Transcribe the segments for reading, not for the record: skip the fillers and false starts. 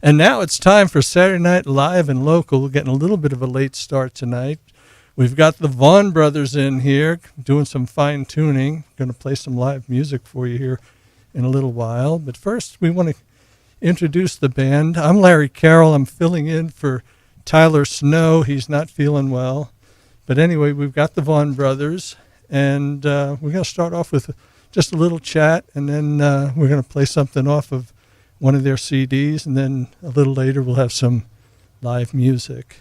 And now it's time for Saturday Night Live and Local. We're getting a little bit of a late start tonight. We've got the Vaughan Brothers in here doing some fine tuning. Going to play some live music for you here in a little while. But first, we want to introduce the band. I'm Larry Carroll. I'm filling in for Tyler Snow. He's not feeling well. But anyway, we've got the Vaughan Brothers, and we're going to start off with just a little chat, and then we're going to play something off of one of their CDs, and then a little later we'll have some live music.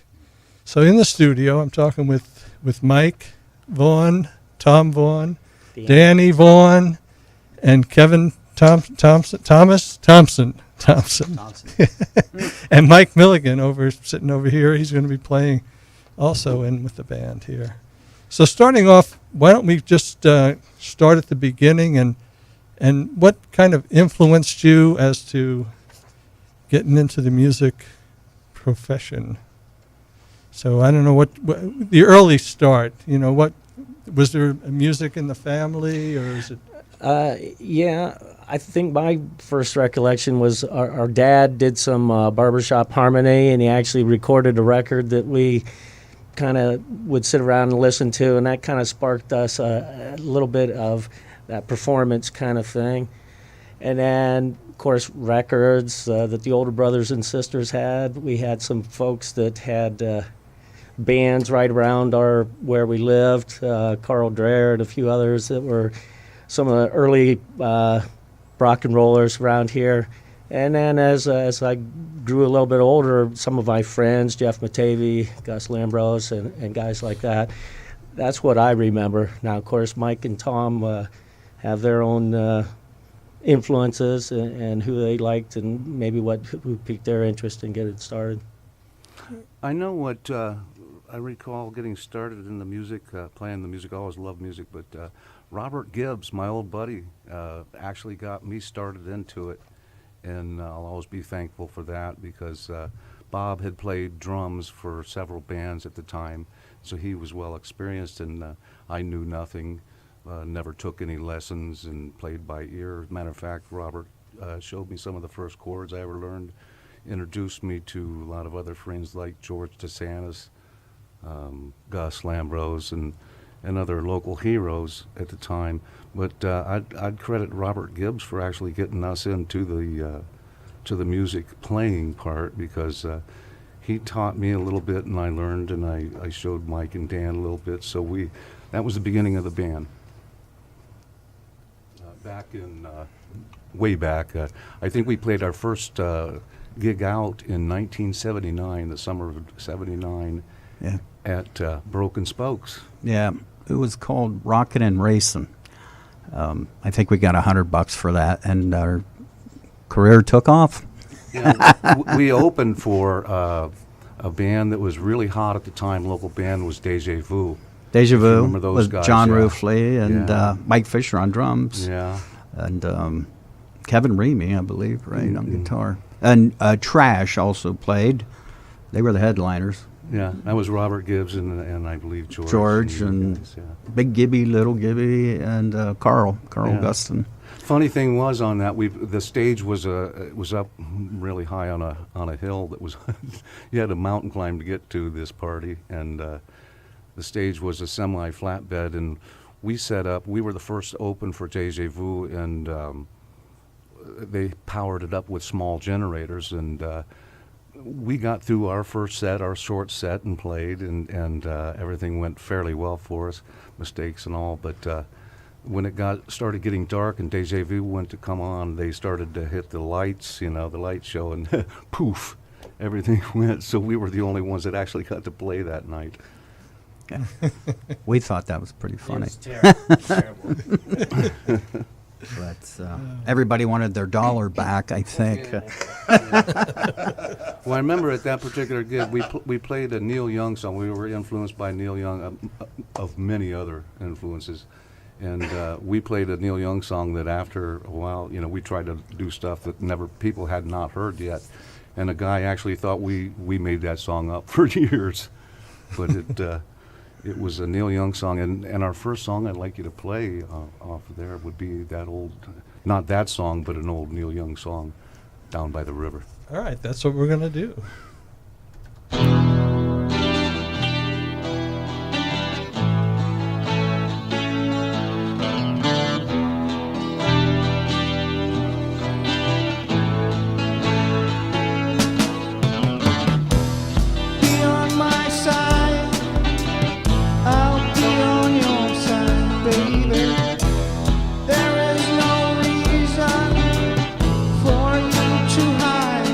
So in the studio, I'm talking with Mike Vaughan, Tom Vaughan, Danny Vaughan, and Kevin Thompson, and Mike Millican sitting over here. He's going to be playing also in with the band here. So starting off, why don't we just start at the beginning, and what kind of influenced you as to getting into the music profession? So I don't know what the early start, what was there music in the family, or is it? Yeah, I think my first recollection was our dad did some barbershop harmony, and he actually recorded a record that we kind of would sit around and listen to, and that kind of sparked us a little bit of that performance kind of thing. And then, of course, records that the older brothers and sisters had. We had some folks that had bands right around where we lived, Carl Dreher and a few others that were some of the early rock and rollers around here. And then as I grew a little bit older, some of my friends, Jeff Matavy, Gus Lambros, and guys like that, that's what I remember. Now, of course, Mike and Tom have their own influences and who they liked and maybe who piqued their interest in getting started. I know what I recall getting started in the music, playing the music. I always loved music, but Robert Gibbs, my old buddy, actually got me started into it, and I'll always be thankful for that because Bob had played drums for several bands at the time, so he was well experienced, and I knew nothing. Never took any lessons and played by ear. As a matter of fact, Robert showed me some of the first chords I ever learned, introduced me to a lot of other friends like George DeSantis, Gus Lambros, and other local heroes at the time. But I'd credit Robert Gibbs for actually getting us into the music playing part because he taught me a little bit, and I learned, and I showed Mike and Dan a little bit. So that was the beginning of the band. Way back, I think we played our first gig out in 1979, the summer of '79, at Broken Spokes. Yeah, it was called Rockin' and Racin'. I think we got $100 for that, and our career took off. Yeah, we opened for a band that was really hot at the time. Local band was Deja Vu. Deja Vu was guys, John Ruffley and Mike Fisher on drums. Yeah. And Kevin Reamy, I believe, right, on guitar. And Trash also played. They were the headliners. Yeah, that was Robert Gibbs and I believe George. George and guys, Big Gibby, Little Gibby, and Carl Guston. Funny thing was on that, the stage was up really high on a hill that was you had a mountain climb to get to this party, and the stage was a semi-flatbed, and we set up. We were the first to open for Deja Vu, and they powered it up with small generators, and we got through our first set, our short set, and played, and everything went fairly well for us, mistakes and all. But when it started getting dark and Deja Vu went to come on, they started to hit the lights, the light show, and poof, everything went. So we were the only ones that actually got to play that night. We thought that was pretty funny. It was terrible. But everybody wanted their dollar back, I think. Well, I remember at that particular gig, we played a Neil Young song. We were influenced by Neil Young, of many other influences. And we played a Neil Young song that after a while, we tried to do stuff that people had not heard yet. And a guy actually thought we made that song up for years. But it was a Neil Young song, and our first song I'd like you to play off of there would be that old, not that song, but an old Neil Young song, Down by the River. All right, that's what we're going to do. Be on my side, I'll be on your side, baby. There is no reason for you to hide.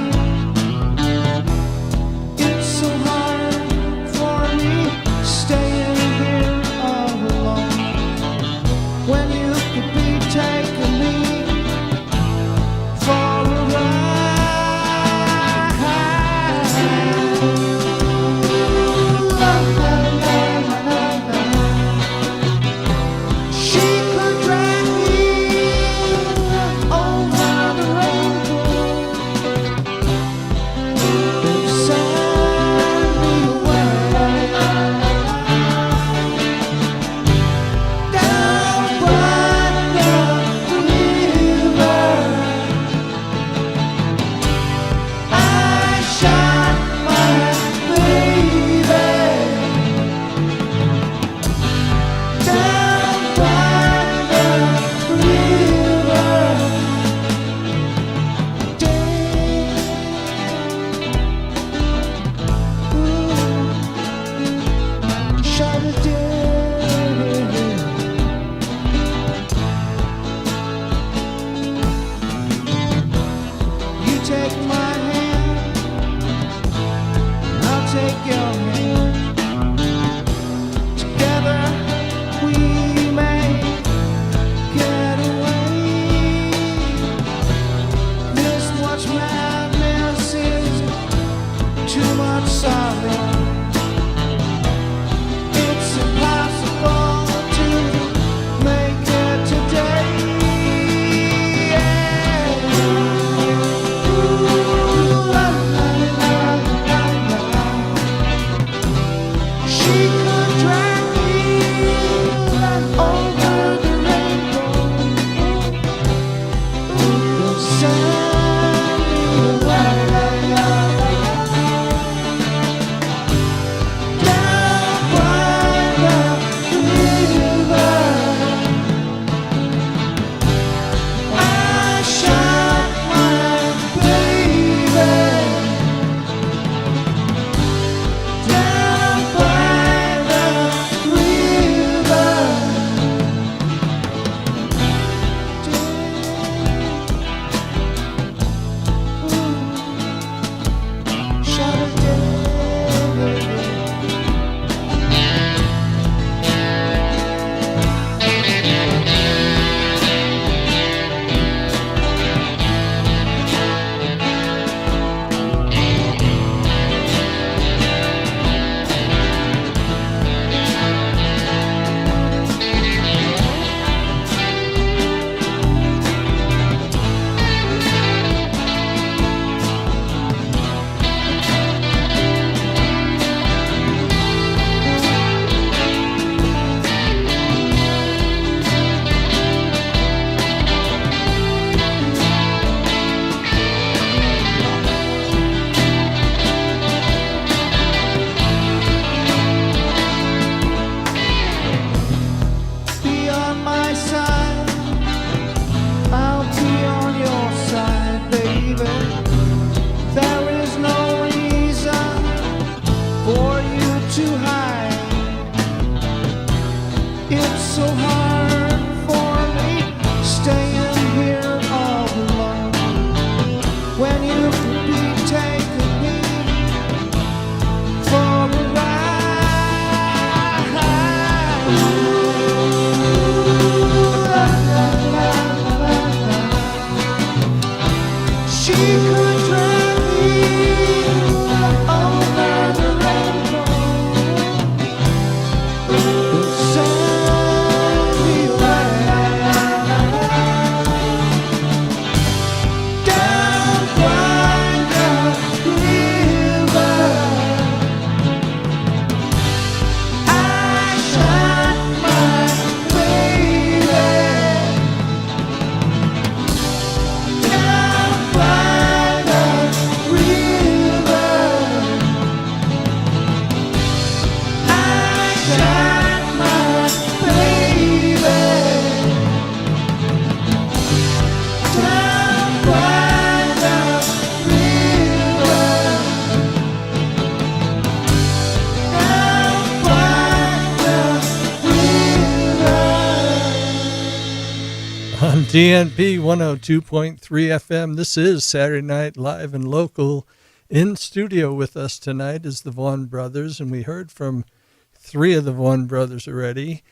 TNP 102.3 FM. This is Saturday Night Live and Local. In studio with us tonight is the Vaughan Brothers, and we heard from 3 of the Vaughan Brothers already.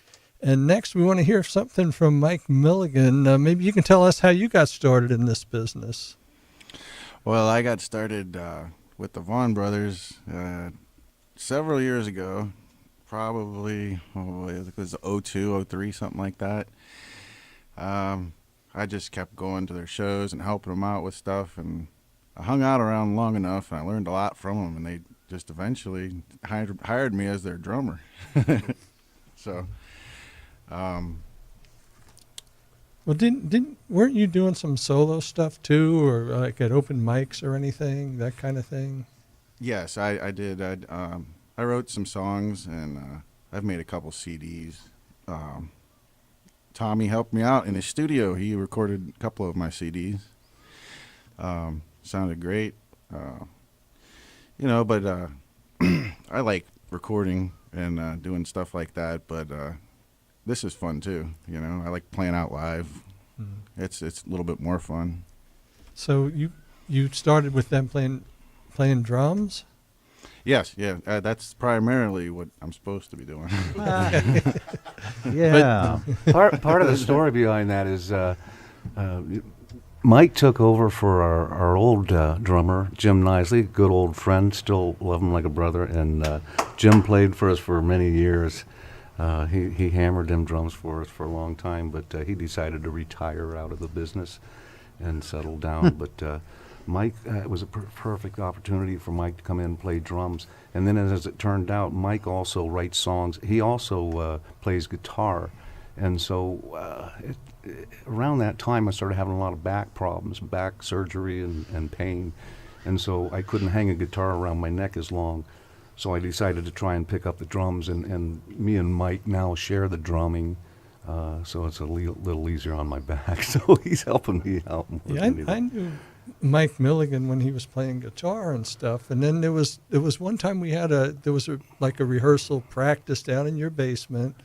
And next we want to hear something from Mike Millican. Maybe you can tell us how you got started in this business. Well, I got started with the Vaughan Brothers several years ago, probably it was 02, 03, something like that. I just kept going to their shows and helping them out with stuff, and I hung out around long enough, and I learned a lot from them, and they just eventually hired me as their drummer. So, Well, weren't you doing some solo stuff too, or like at open mics or anything, that kind of thing? yes, I did. I wrote some songs, and I've made a couple CDs. Tommy helped me out in his studio. He recorded a couple of my CDs. Sounded great. But I like recording and doing stuff like that, but this is fun too. I like playing out live. Mm-hmm. It's a little bit more fun. So you started with them playing drums? Yes, yeah, that's primarily what I'm supposed to be doing. Yeah. Part of the story behind that is Mike took over for our old drummer, Jim Nisley, good old friend, still love him like a brother, and Jim played for us for many years. He hammered them drums for us for a long time, but he decided to retire out of the business and settle down. But Mike, it was a perfect opportunity for Mike to come in and play drums. And then as it turned out, Mike also writes songs. He also plays guitar. And so around that time, I started having a lot of back problems, back surgery and pain. And so I couldn't hang a guitar around my neck as long. So I decided to try and pick up the drums, and me and Mike now share the drumming. So it's a little easier on my back. So he's helping me out more. Yeah, I knew Mike Millican when he was playing guitar and stuff. And then there was one time there was a rehearsal practice down in your basement,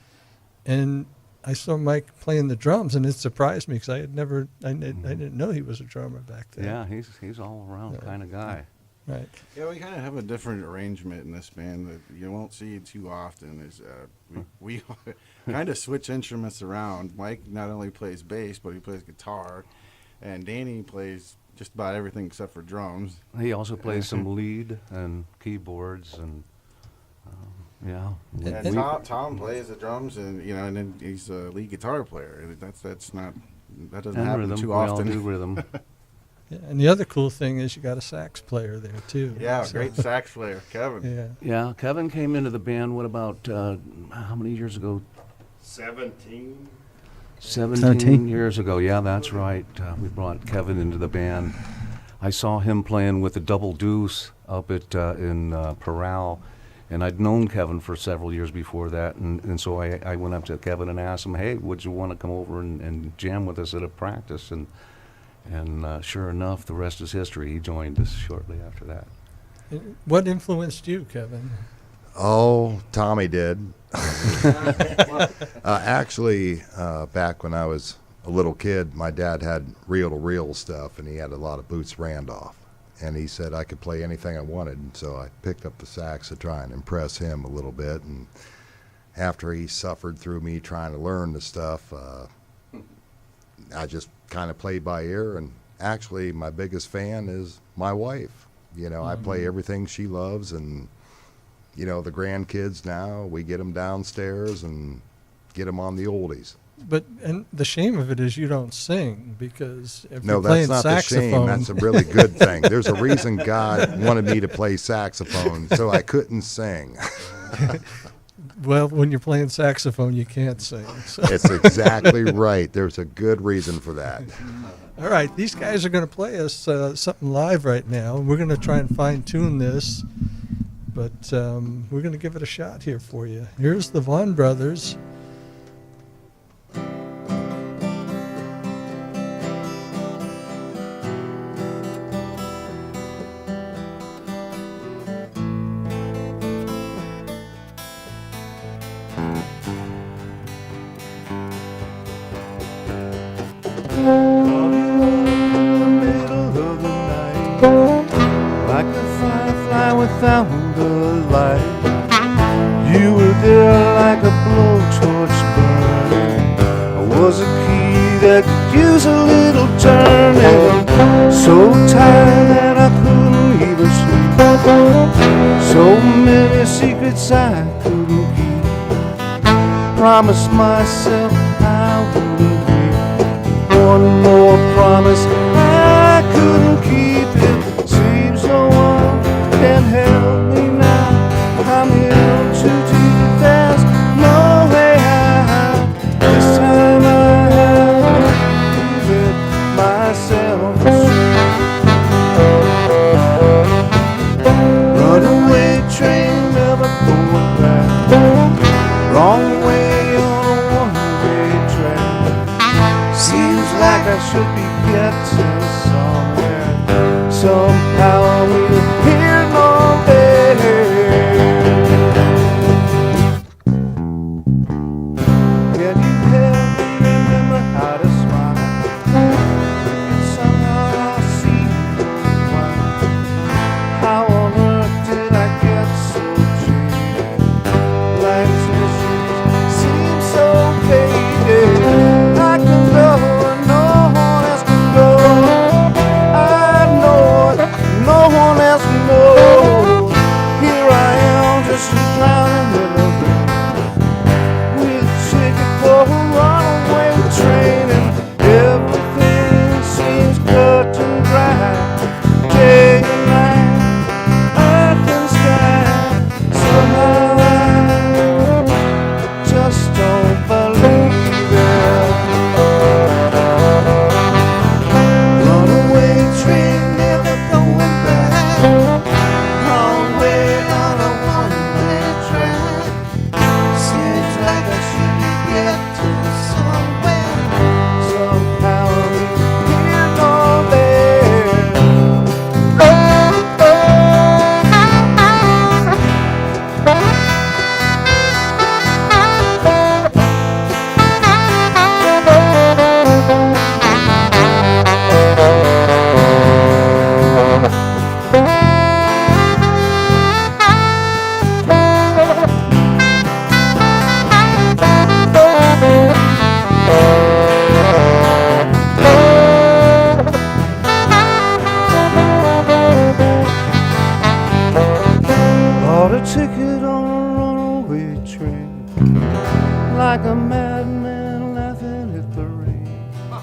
and I saw Mike playing the drums, and it surprised me because I didn't know he was a drummer back then. Yeah, he's all around kind of guy. Right. Yeah, we kind of have a different arrangement in this band that you won't see too often. Is we kind of switch instruments around. Mike not only plays bass, but he plays guitar, and Danny plays just about everything except for drums. He also plays some lead and keyboards and yeah. And Tom plays the drums, and and then he's a lead guitar player. That doesn't happen rhythm. too We all often. do rhythm. Yeah, and the other cool thing is you got a sax player there too. Yeah, So, great sax player, Kevin. Yeah. Yeah, Kevin came into the band, what about, how many years ago? 17. 17 years ago, yeah, that's right. We brought Kevin into the band. I saw him playing with the Double Deuce up at in Parral, and I'd known Kevin for several years before that, and so I went up to Kevin and asked him, hey, would you want to come over and jam with us at a practice? And sure enough, the rest is history. He joined us shortly after that. What influenced you, Kevin? Oh, Tommy did. Actually, back when I was a little kid, my dad had reel-to-reel stuff, and he had a lot of Boots Randolph. And he said I could play anything I wanted, and so I picked up the sax to try and impress him a little bit. And after he suffered through me trying to learn the stuff, I just kind of played by ear. And actually, my biggest fan is my wife. I play everything she loves, and the grandkids now, we get them downstairs and get them on the oldies. And the shame of it is you don't sing, because if No, you're playing that's not the shame. saxophone, That's a really good thing. There's a reason God wanted me to play saxophone, so I couldn't sing. well, when you're playing saxophone, you can't sing. So. It's exactly right. There's a good reason for that. All right, these guys are going to play us something live right now. We're going to try and fine-tune this, but we're going to give it a shot here for you. Here's the Vaughan Brothers. found the light. You were there like a blowtorch burning. I was a key that could use a little turning. So tired that I couldn't even sleep. So many secrets I couldn't keep. Promised myself I wouldn't break. One more promise I couldn't keep it. Seems no one can help me now. I'm in too deep. There's no way out. This time I have to let myself astray. Runaway train never going back. Wrong way on a one-way track. Seems like I should be getting somewhere. Somehow I'm either here nor there. Can you help me remember how to smile? And somehow I'll see why. How on earth did I get so jaded? Life's mysteries seem so faded. I can go and no one else can go. I know it, no one else can know. Here I am, just drowning in the rain, with a ticket for a runaway train, and everything seems cut and dry. Day and night, earth and sky. Somehow I just don't believe it. Runaway train never going back. Wrong way on a one-way track. Seems like I should be getting somewhere. Somehow I'm here nor bought a ticket on a runaway train, like a madman laughing at the rain.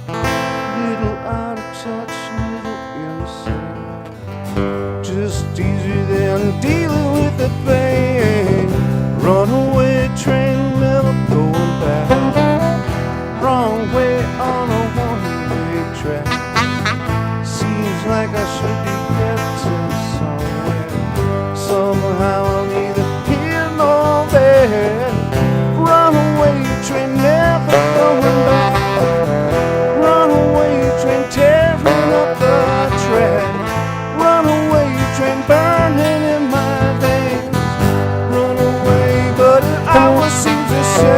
Little out of touch, little insane. Just easier than dealing with the pain. Runaway train never going back. Wrong way on a one-way track. Seems like I should be getting somewhere. Somehow I'm neither here nor there. Runaway train never going back. Runaway train tearing up the track. Runaway train burning in my veins. Runaway, but it always seems to say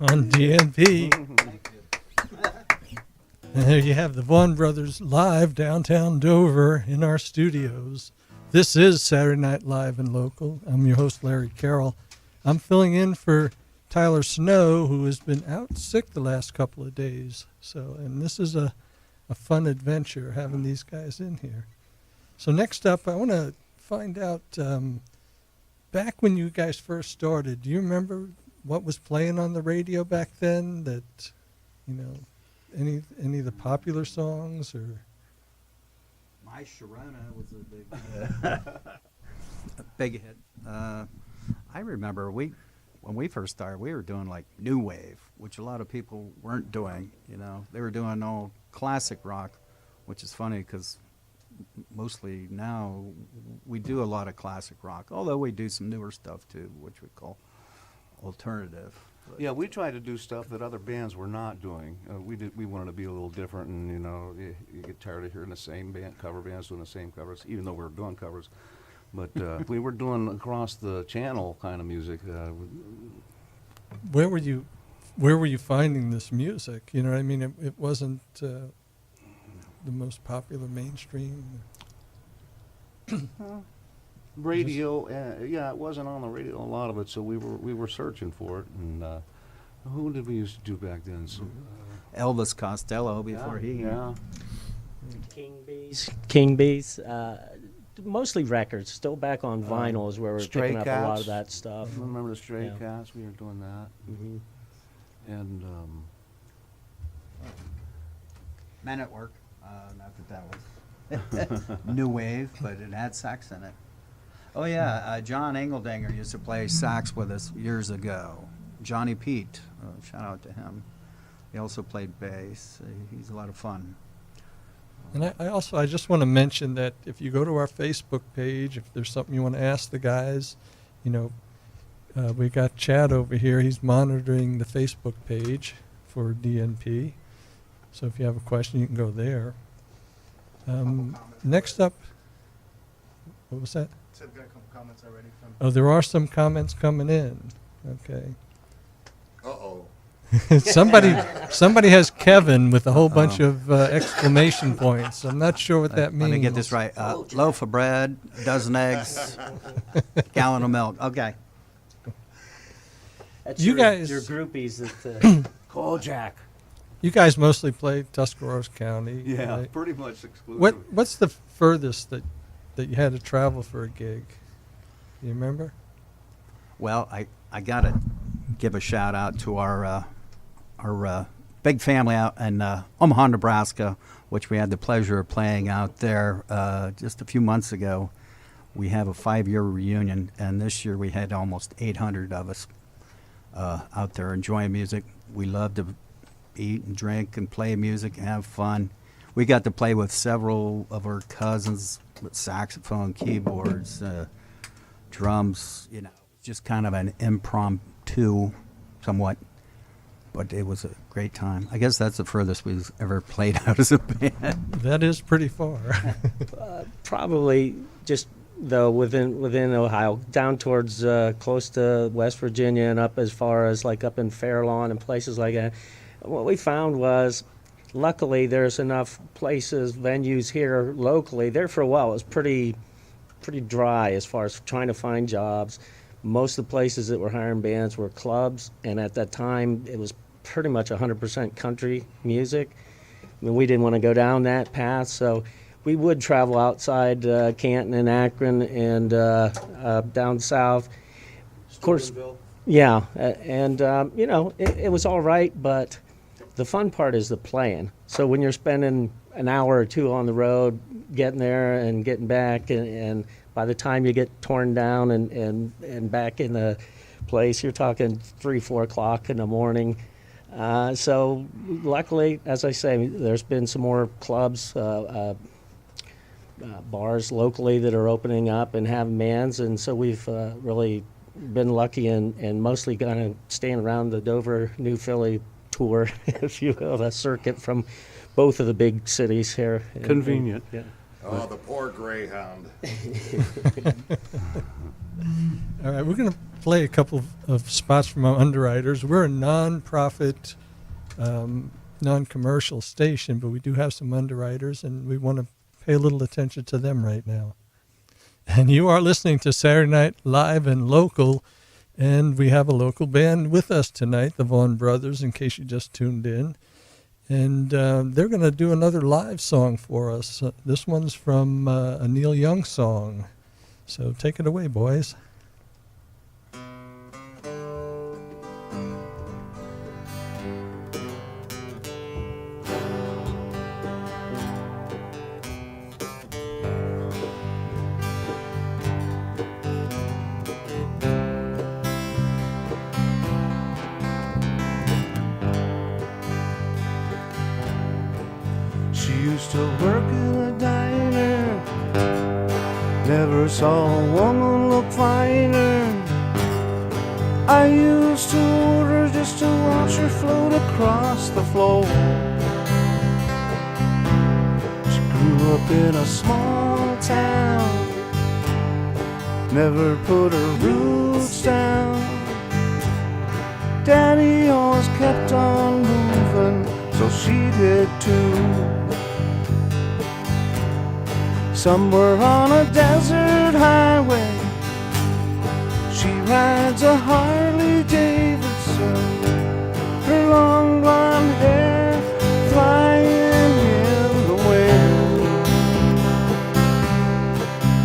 on DNP. And there you have the Vaughan Brothers live downtown Dover in our studios. This is Saturday Night Live and Local. I'm your host, Larry Carroll. I'm filling in for Tyler Snow, who has been out sick the last couple of days. And this is a fun adventure having these guys in here. So next up, I want to find out, back when you guys first started, do you remember what was playing on the radio back then? That, you know, any of the popular songs or? My Sharona was a big hit. I remember we when we first started, we were doing like new wave, which a lot of people weren't doing. You know, they were doing all classic rock, which is funny because mostly now we do a lot of classic rock, although we do some newer stuff too, which we call alternative. But Yeah, we tried to do stuff that other bands were not doing. We wanted to be a little different, and you get tired of hearing the same cover bands doing the same covers, even though we were doing covers. But we were doing across the channel kind of music. Where were you finding this music? You know what I mean? It wasn't the most popular mainstream. Radio, yeah, it wasn't on the radio, a lot of it, so we were searching for it. And who did we used to do back then? So, Elvis Costello before he. Yeah. King Bees, mostly records. Still back on vinyl is where we're Stray picking up a lot Cats. of that stuff. Remember the Stray Yeah. Cats? We were doing that. Hmm. And Men at Work. Not that was new wave, but it had sax in it. Oh yeah, John Engeldinger used to play sax with us years ago. Johnny Pete, shout out to him. He also played bass. He's a lot of fun. And I just want to mention that if you go to our Facebook page, if there's something you want to ask the guys, we got Chad over here. He's monitoring the Facebook page for DNP. So if you have a question, you can go there. Next up, what was that? Said we got a couple comments already from. Oh, there are some comments coming in. Okay. Uh-oh. Somebody has Kevin with a whole bunch of exclamation points. I'm not sure what that means. Let me get this right. Loaf of bread, dozen eggs, gallon of milk. Okay. That's You guys- your groupies that Kojak. You guys mostly play Tuscarawas County. yeah, right? pretty much exclusive. What's the furthest that you had to travel for a gig? Do you remember? Well, I got to give a shout out to our big family out in Omaha, Nebraska, which we had the pleasure of playing out there just a few months ago. We have a 5-year reunion, and this year we had almost 800 of us out there enjoying music. We love to eat and drink and play music and have fun. We got to play with several of our cousins with saxophone, keyboards, drums, just kind of an impromptu somewhat, but it was a great time. I guess that's the furthest we've ever played out as a band. That is pretty far. Probably just though within Ohio, down towards close to West Virginia and up as far as like up in Fairlawn and places like that. What we found was, luckily there's enough places, venues here locally. There for a while it was pretty dry as far as trying to find jobs. Most of the places that were hiring bands were clubs, and at that time it was pretty much 100% country music. I mean, we didn't want to go down that path, so we would travel outside Canton and Akron and down south. Of course, yeah, and it was all right, but the fun part is the playing. So when you're spending an hour or two on the road, getting there and getting back, and by the time you get torn down and back in the place, you're talking 3-4 o'clock in the morning. So luckily, as I say, there's been some more clubs, bars locally that are opening up and have bands, and so we've really been lucky and mostly kind of staying around the Dover, New Philly tour, if you will, the circuit from both of the big cities here. Convenient. Yeah. Oh, the poor Greyhound. All right, we're going to play a couple of spots from our underwriters. We're a non-profit, non-commercial station, but we do have some underwriters, and we want to pay a little attention to them right now. And you are listening to Saturday Night Live and Local, and we have a local band with us tonight, the Vaughan Brothers, in case you just tuned in. And they're going to do another live song for us. This one's from a Neil Young song. So take it away, boys. used to work in a diner. Never saw a woman look finer. I used to order just to watch her float across the floor. She grew up in a small town, never put her roots down. Daddy always kept on moving, so she did too. Somewhere on a desert highway, she rides a Harley Davidson, her long blonde hair flying in the wind.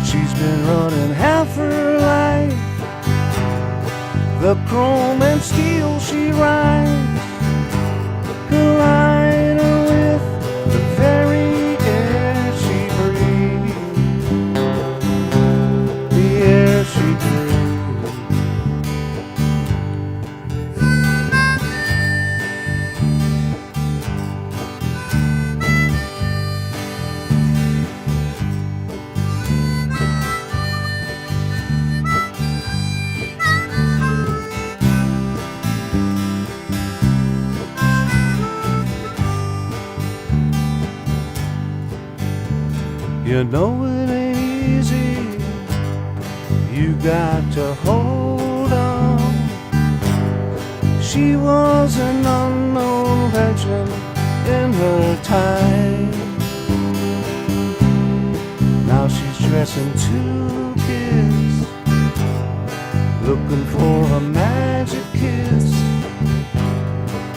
She's been running half her life, the chrome and steel she rides, colliding with the very air she breathes, the air she breathes. You know it ain't easy, you got to hold on. She was an unknown legend in her time. Now she's dressing two kids, looking for a magic kiss.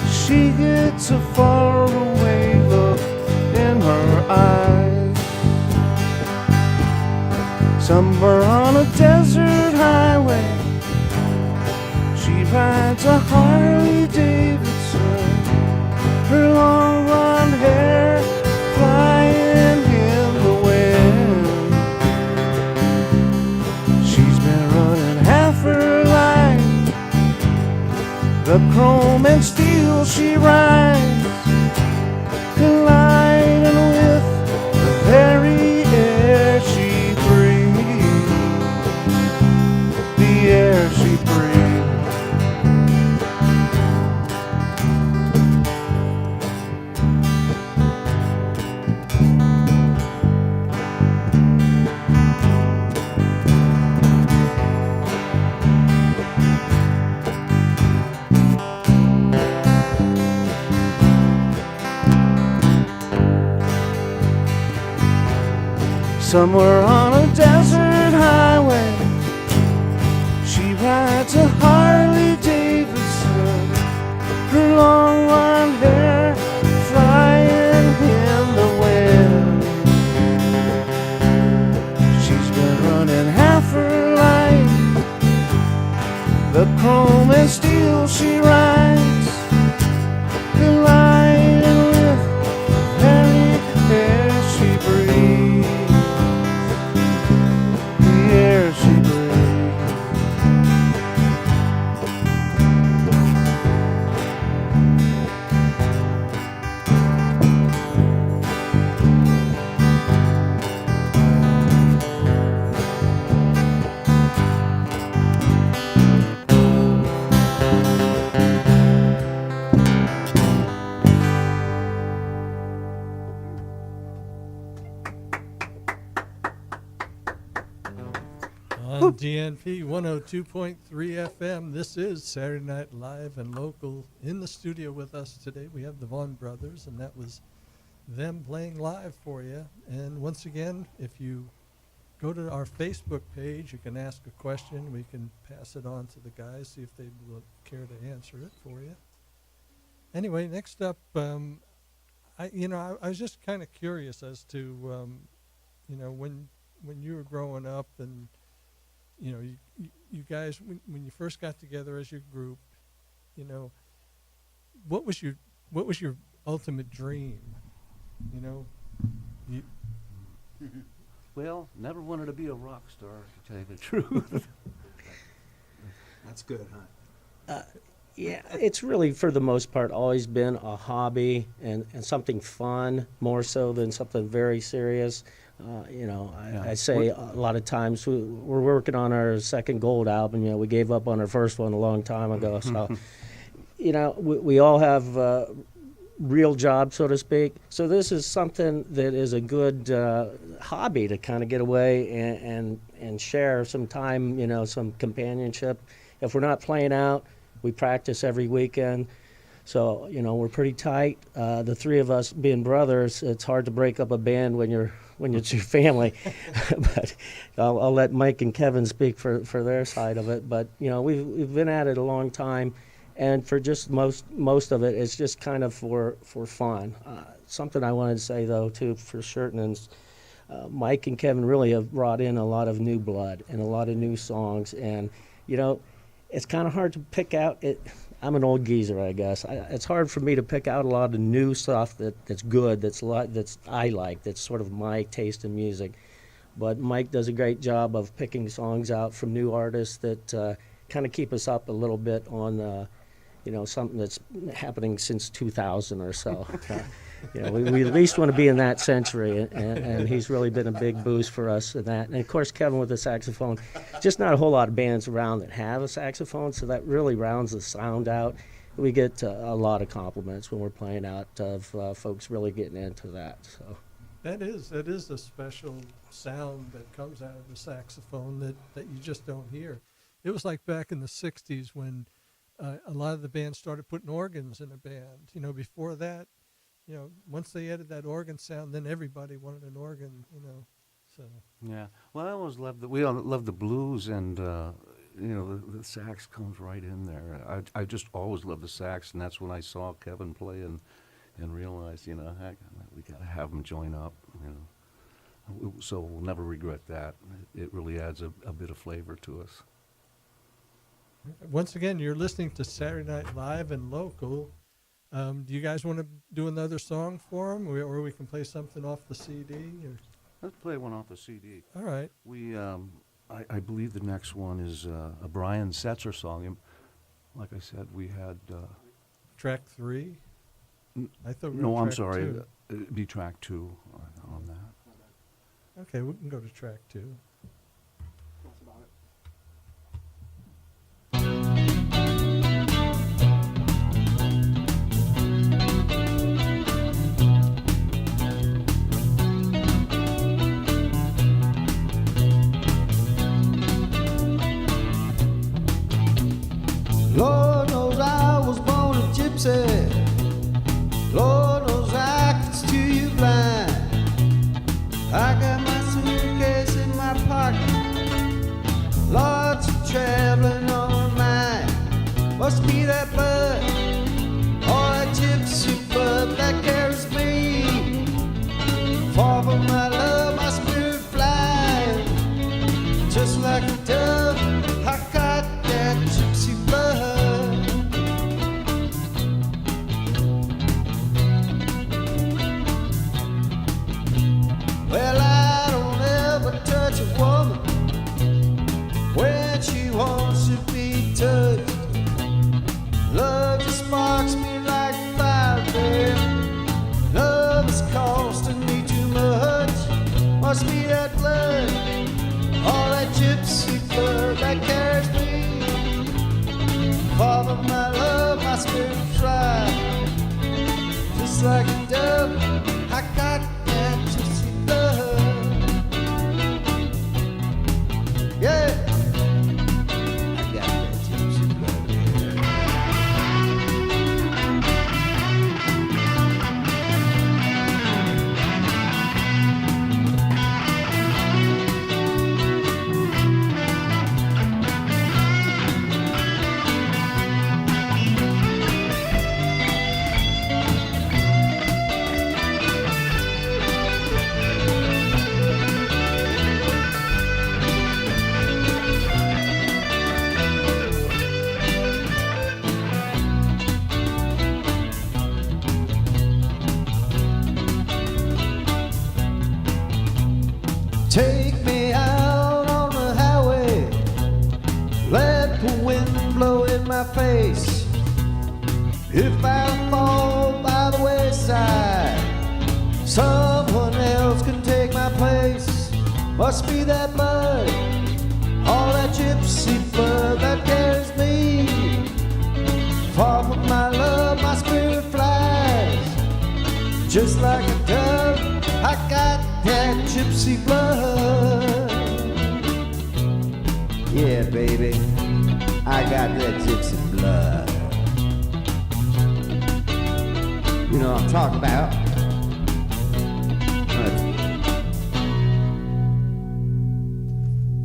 She gets a faraway look in her eyes. Somewhere on a desert highway, she rides a Harley Davidson, her long blonde hair flying in the wind. She's been running half her life, the chrome and steel she rides, colliding with the very air she breathes, the air she breathes. Somewhere on a desert highway, she rides a Harley Davidson, her long blonde hair flying in the wind. She's been running half her life, the chrome and steel she rides, colliding with the very air she breathes, the air she breathes. On DNP 102.3 FM, this is Saturday Night Live and Local. In the studio with us today, we have the Vaughan Brothers, and that was them playing live for you. And once again, if you go to our Facebook page, you can ask a question. We can pass it on to the guys, see if they'd care to answer it for you. Anyway, next up, I was just kind of curious as to, when you were growing up and you guys, when you first got together as your group, what was your ultimate dream? Well, never wanted to be a rock star, to tell you the truth. That's good, huh? Yeah, it's really, for the most part, always been a hobby and something fun, more so than something very serious. I say a lot of times we're working on our second gold album. We gave up on our first one a long time ago. So, we all have real jobs, so to speak. So this is something that is a good hobby to kind of get away and share some time, some companionship. If we're not playing out, we practice every weekend. So, we're pretty tight. The three of us being brothers, it's hard to break up a band when it's your family. But I'll let Mike and Kevin speak for their side of it. But, we've been at it a long time. And for just most of it, it's just kind of for fun. Something I wanted to say, though, too, for certain, is Mike and Kevin really have brought in a lot of new blood and a lot of new songs. And, it's kind of hard to pick out. I'm an old geezer, I guess. It's hard for me to pick out a lot of new stuff that's good, that's I like, that's sort of my taste in music. But Mike does a great job of picking songs out from new artists that kind of keep us up a little bit on something that's happening since 2000 or so. We at least want to be in that century, and he's really been a big boost for us in that. And of course, Kevin with the saxophone. Just not a whole lot of bands around that have a saxophone, so that really rounds the sound out. We get a lot of compliments when we're playing out of folks really getting into that. So That is a special sound that comes out of the saxophone that you just don't hear. It was like back in the 60s when a lot of the bands started putting organs in a band. Before that, once they added that organ sound, then everybody wanted an organ, so. Yeah. Well, I always loved we all love the blues, and the sax comes right in there. I just always loved the sax, and that's when I saw Kevin play and realized, heck, we got to have him join up, So we'll never regret that. It really adds a bit of flavor to us. Once again, you're listening to Saturday Night Live and Local. Do you guys want to do another song for them, or we can play something off the CD? Or? Let's play one off the CD. All right. We, I believe the next one is a Brian Setzer song. Like I said, we had Track 3? I thought we were no, on I'm track sorry. 2. It'd be track 2 on that. Okay, we can go to track 2. That's about it. Lord knows I was born a gypsy. Lord knows I could steer you blind. I got my suitcase in my pocket. Lots of traveling on my mind. Must be that blood, all that gypsy blood that carries me. Far from my love, my spirit flies. Just like a dove, I got that gypsy blood. Well, I don't ever touch a woman when she wants to be touched. Love just sparks me like fire, babe. Love is costing me too much. Must be that blood, all that gypsy blood that carries me. Far from my love, my spirit flies. Just like a dove, I got that gypsy blood. Yeah, I got that gypsy blood. Take me out on the highway, let the wind blow in my face. If I fall by the wayside, someone else can take my place. Must be that blood, all that gypsy blood that carries me. Far from my love, my spirit flies. Just like a dove, I got that gypsy blood. Yeah, baby, I got that gypsy blood. You know what I'm talking about.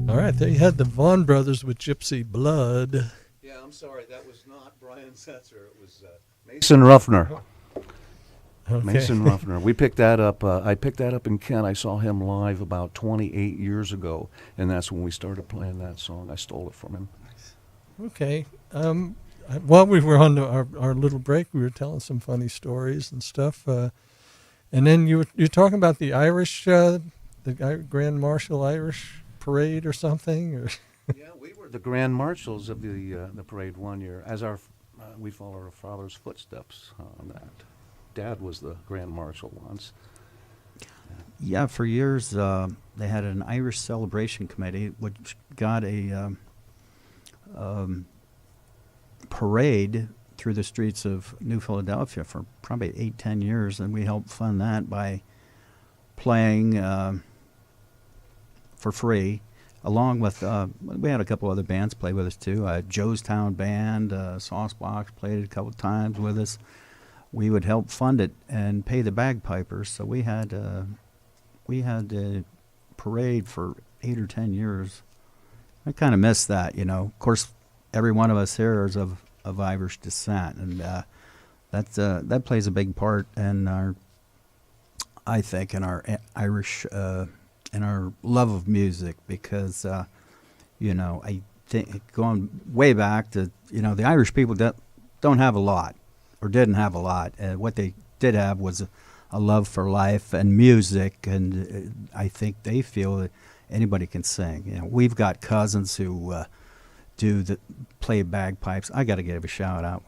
All right, there you had the Vaughan Brothers with Gypsy Blood. Yeah, I'm sorry, that was not Brian Setzer. It was Mason Ruffner. Okay. Mason Ruffner. We picked that up. I picked that up in Kent. I saw him live about 28 years ago, and that's when we started playing that song. I stole it from him. Okay. While we were on our little break, we were telling some funny stories and stuff. And then you're talking about the Irish, Grand Marshal Irish Parade or something. Or Yeah, we were the Grand Marshals of the parade one year. As we follow our father's footsteps on that. Dad was the Grand Marshal once. Yeah, for years they had an Irish celebration committee, which got a parade through the streets of New Philadelphia for probably 8-10 years, and we helped fund that by playing for free, along with we had a couple other bands play with us too. Joe's Town Band, Saucebox played a couple times with us. We would help fund it and pay the bagpipers. So we had a parade for 8 or 10 years. I kind of miss that, you know. Of course, every one of us here is of Irish descent, and that plays a big part in our, I think, in our Irish, in our love of music, because, you know, I think going way back to, you know, the Irish people don't have a lot, or didn't have a lot. What they did have was a love for life and music, and I think they feel that anybody can sing. You know, we've got cousins who play bagpipes. I got to give a shout out.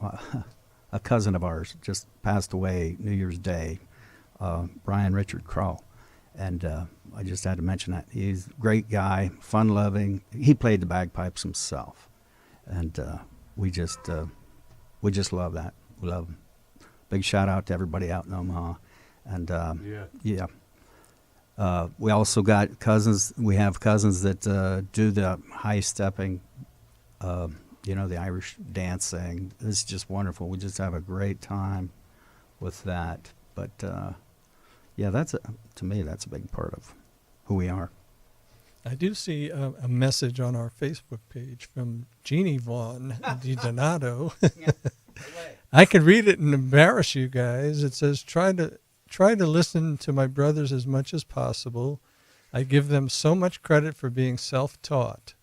A cousin of ours just passed away New Year's Day, Brian Richard Crow, and I just had to mention that. He's a great guy, fun-loving. He played the bagpipes himself, and we just love that. We love him. Big shout out to everybody out in Omaha, and yeah. We also got cousins. We have cousins that do the high stepping, you know, the Irish dancing. It's just wonderful. We just have a great time with that. But yeah, to me, that's a big part of who we are. I do see a message on our Facebook page from Jeannie Vaughan DiDonato. I could read it and embarrass you guys. It says, try to listen to my brothers as much as possible. I give them so much credit for being self-taught.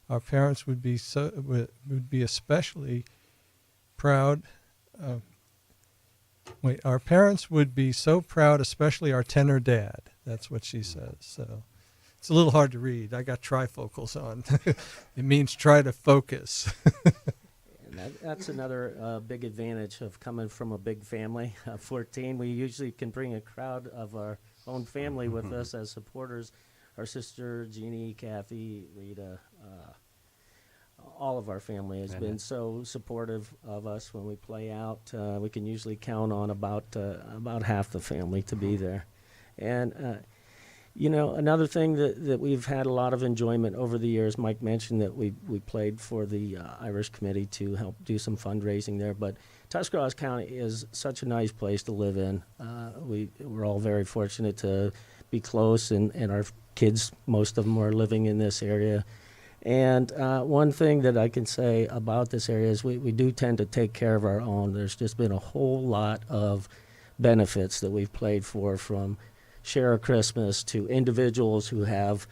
Our parents would be especially proud. Our parents would be so proud, especially our tenor dad. That's what she says. So it's a little hard to read. I got trifocals on. It means try to focus. And that's another big advantage of coming from a big family, 14. We usually can bring a crowd of our own family with us as supporters. Our sister, Jeannie, Kathy, Rita, all of our family has been so supportive of us when we play out. We can usually count on about half the family to be there. And you know, another thing that we've had a lot of enjoyment over the years, Mike mentioned that we played for the Irish Committee to help do some fundraising there, but Tuscarawas County is such a nice place to live in. We're all very fortunate to be close, and our kids, most of them are living in this area. And one thing that I can say about this area is we do tend to take care of our own. There's just been a whole lot of benefits that we've played for, from Share a Christmas to individuals who have,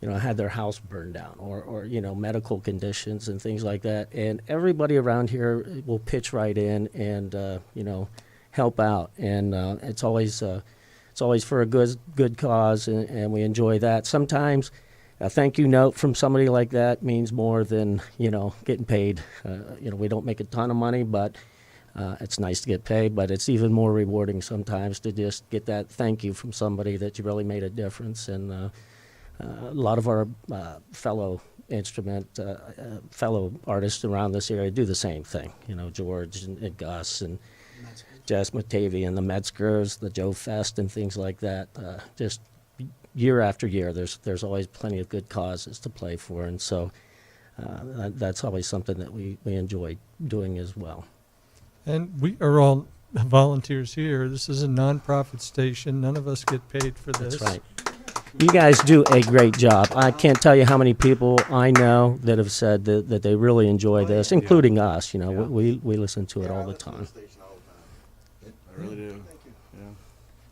you know, had their house burned down, or you know, medical conditions and things like that. And everybody around here will pitch right in and you know, help out. And it's always for a good cause, and we enjoy that. Sometimes a thank you note from somebody like that means more than, you know, getting paid. You know, we don't make a ton of money, but It's nice to get paid, but it's even more rewarding sometimes to just get that thank you from somebody that you really made a difference. And a lot of our fellow artists around this area do the same thing. You know, George and Gus and Jess Matavy and the Metzgers, the Joe Fest and things like that. Just year after year, there's always plenty of good causes to play for, and so that's always something that we enjoy doing as well. And we are all volunteers here. This is a nonprofit station. None of us get paid for this. That's right. You guys do a great job. I can't tell you how many people I know that have said that they really enjoy this, including us. You know, we listen to it all the time. I really do.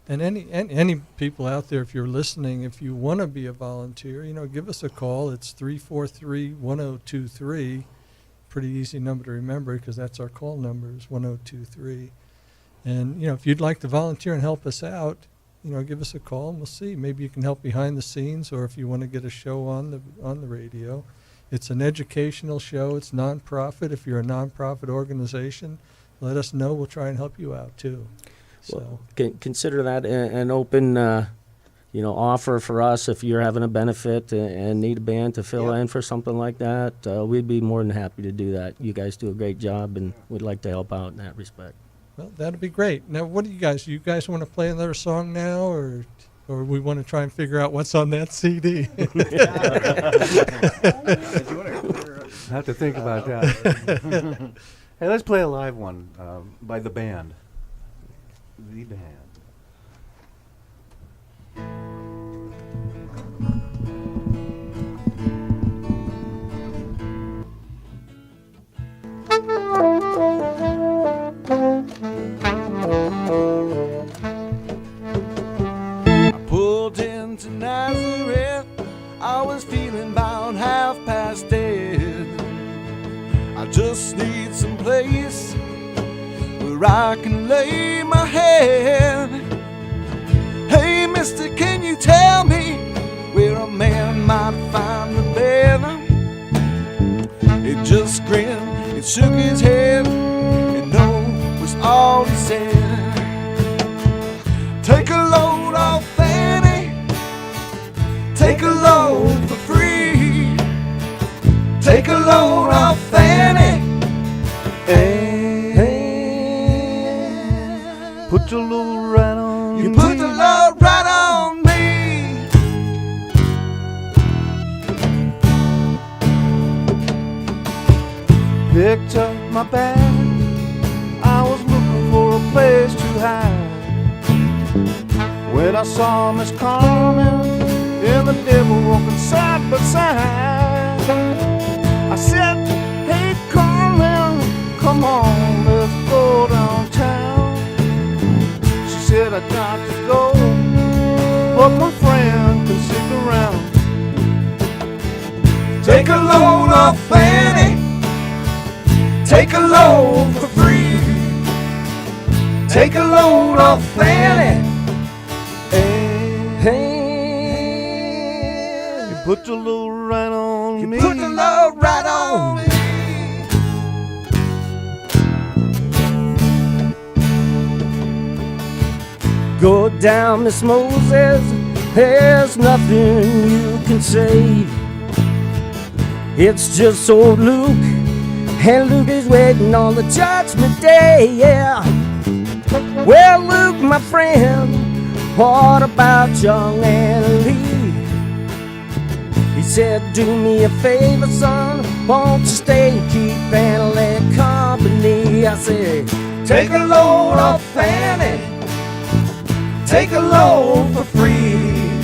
And any people out there, if you're listening, if you want to be a volunteer, you know, give us a call. It's 343-1023. Pretty easy number to remember because that's our call number is 1023. And, you know, if you'd like to volunteer and help us out, you know, give us a call and we'll see. Maybe you can help behind the scenes, or if you want to get a show on the radio. It's an educational show. It's nonprofit. If you're a nonprofit organization, let us know. We'll try and help you out too. So Consider that an open, offer for us if you're having a benefit and need a band to fill in for something like that. We'd be more than happy to do that. You guys do a great job, and we'd like to help out in that respect. well, that'd be great. Now, what do you guys want to play another song now, or we want to try and figure out what's on that CD? I have to think about that. Hey, let's play a live one by the band. The band. I pulled into Nazareth. I was feeling about half past dead. I just need some place where I can lay my head. Hey, mister, can you tell me where a man might find the bed? He just grinned, he shook his head, and no was all he said. Take a load off Fanny, take a load for free. Take a load off Fanny. Put your load right on You me. put the load right on me. Picked up my bag. I was looking for a place to hide. When I saw Miss Carmen and the devil walking side by side, I said, hey Carmen, come on, let's go downtown. She said, I got to go, but my friend can stick around. Take a load off Fanny. Take a load for free. Take a load off Fanny. You put your load right on You me. put the load right on me. Go down, Miss Moses, there's nothing you can say. It's just old Luke, and Luke is waiting on the judgment day, yeah. Well, Luke, my friend, what about young Anna Lee? He said, do me a favor, son, won't you stay and keep Anna Lee company? I said, Take a load off Fanny. Take a load for free.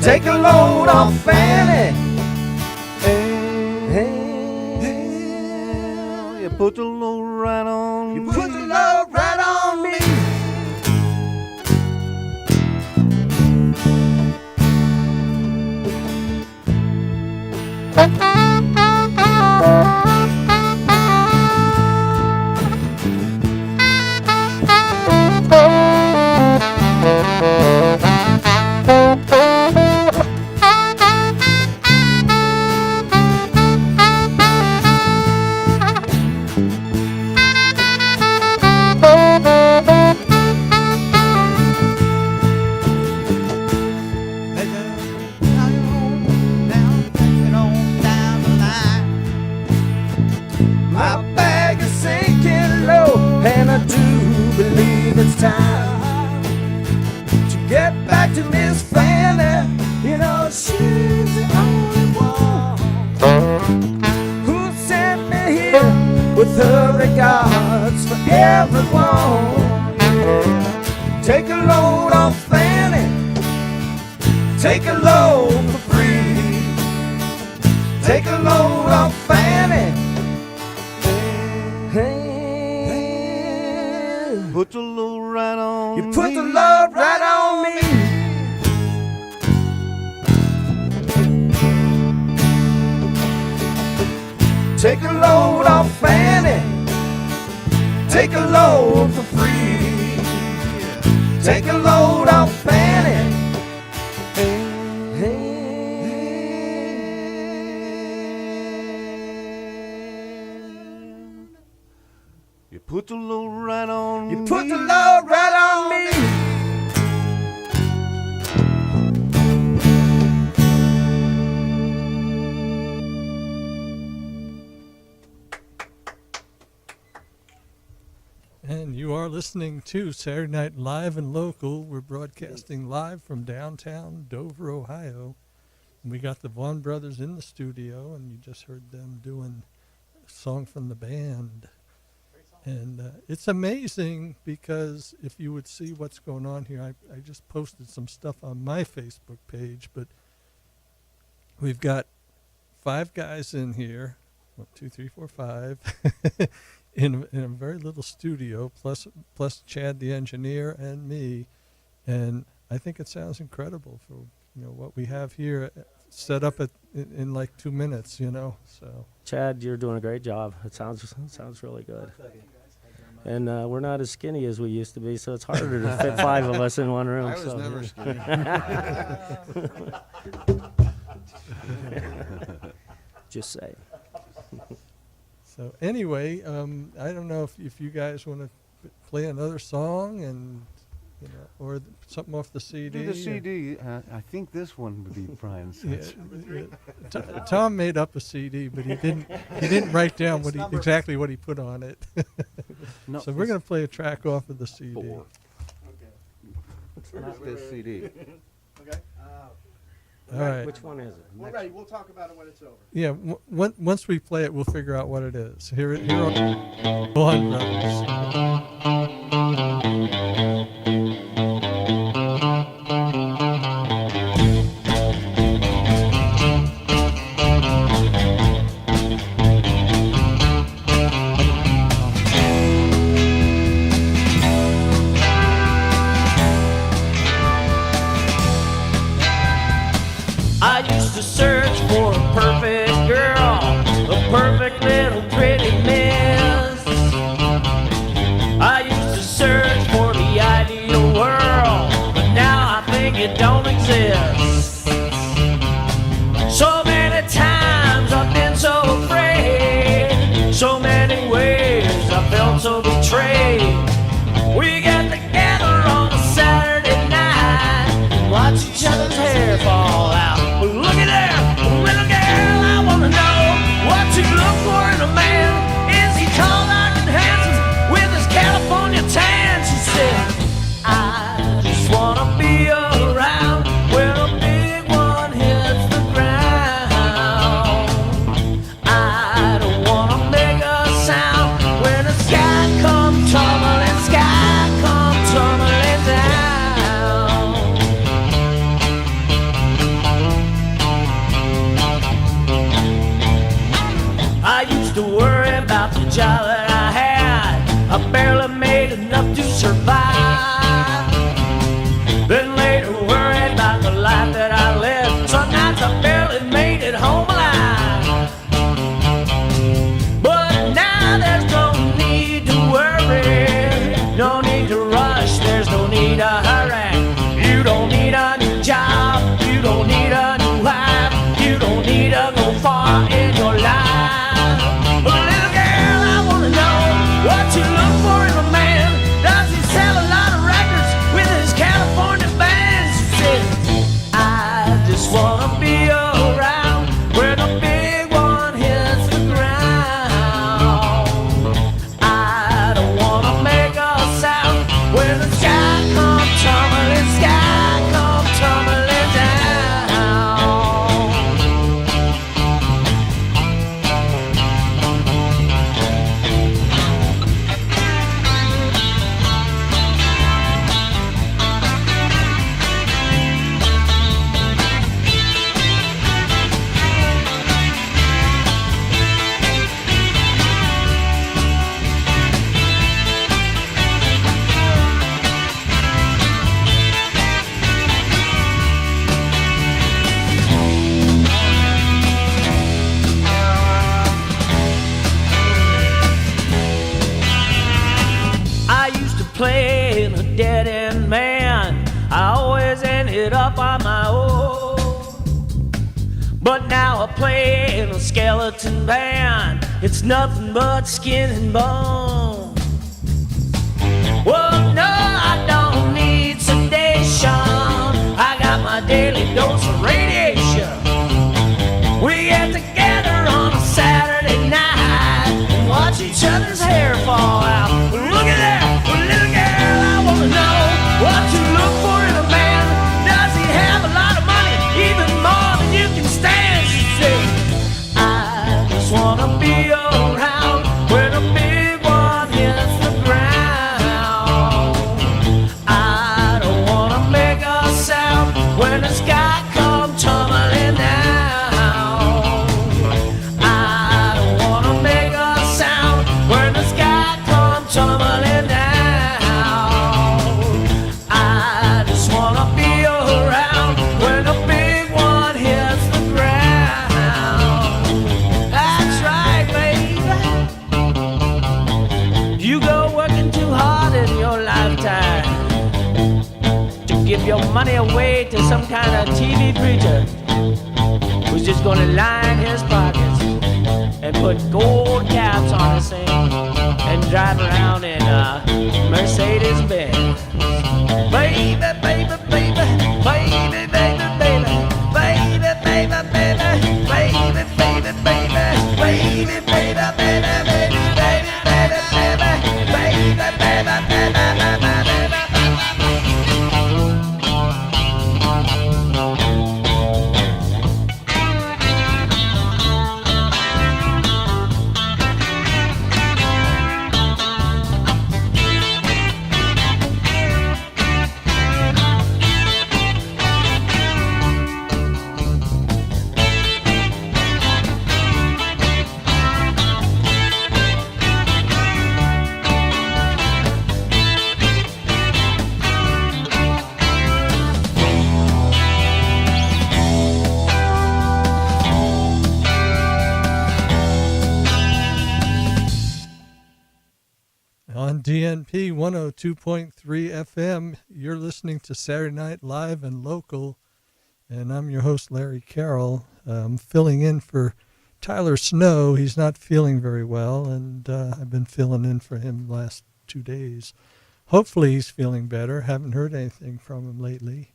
Take a load off Fanny. You put the load right on You me. put the load right on me. time to get back to Miss Fanny. You know, she's the only one who sent me here with her regards for everyone. Take a load off Fanny, take a load for free. Take a load off Fanny. Hey, Put the load right on you put the load right on me. Take a load off Fanny, take a load for free. Take a load off Fanny. You put the load right on You me. put the load right on me. And you are listening to Saturday Night Live and Local. We're broadcasting live from downtown Dover, Ohio. And we got the Vaughan Brothers in the studio, and you just heard them doing a song from the band. And it's amazing because if you would see what's going on here, I just posted some stuff on my Facebook page, but we've got 5 guys in here, 1, 2, 3, 4, 5, in a very little studio, plus Chad the engineer and me, and I think it sounds incredible for what we have here set up in like 2 minutes, So Chad, you're doing a great job. It sounds really good. And we're not as skinny as we used to be, so it's harder to fit 5 of us in one room. I was never skinny. Just say. So anyway, I don't know if you guys want to play another song and or something off the CD. Do the CD. I think this one would be Brian's. Tom made up a CD, but he didn't write down exactly what he put on it. No, So we're going to play a track off of the CD. 4. Okay. Not this CD. Okay. All right. Which one is it? We're ready. We'll talk about it when it's over. Yeah. Once we play it, we'll figure out what it is. Here are Vaughan Brothers. I used to search for a perfect girl, a perfect little pretty miss. I used to search for the ideal world, but now I think it don't exist. So many times I've been so afraid, so many ways I felt so betrayed. We get together on a Saturday night and watch each other's hair fall out. But look at there, little girl, I wanna know what you look for in a man. Is he tall, dark, and handsome with his California tan? She said, I just wanna be around when a big one hits the ground. I don't wanna make a sound when the sky comes tumbling, down. I used to worry about the job that I had. I barely made enough to survive. Then later worried about the life that I lived. Some nights I barely made it home alive. But now there's no need to worry, no need to rush, there's no need to hurry. You don't need a new job, you don't need a new wife, you don't need to go far in your life. But little girl, I wanna know what you look for in a man. Does he sell a lot of records with his California bands? She said, I just wanna be around where the big one hits the ground. I don't wanna make a sound when the it up on my own. But now I play in a skeleton band. It's nothing but skin and bone. Well, no, I don't need sedation. I got my daily dose of radiation. We get together on a Saturday night and watch each other's hair fall out. Look at that, well, little girl, I want to know what you look for in a man. Does he have a lot of money, even more than you can stand? She said, I just want to be around when a big one hits the ground. I don't want to make a sound when the sky comes tumbling down. I don't want to make a sound when the sky comes tumbling down. I just want to be around when a big one hits the ground. That's right, baby. You go working too hard in your lifetime to give your money away to some kind of TV preacher who's just gonna line his pockets and put gold caps on his thing and drive around in a Mercedes Benz. Baby, baby, baby, baby, baby, baby, baby, baby, baby, baby, baby, baby, baby, baby, baby, On DNP 102.3 FM, you're listening to Saturday Night Live and Local, and I'm your host, Larry Carroll. I'm filling in for Tyler Snow. He's not feeling very well, and I've been filling in for him the last 2 days. Hopefully he's feeling better. Haven't heard anything from him lately.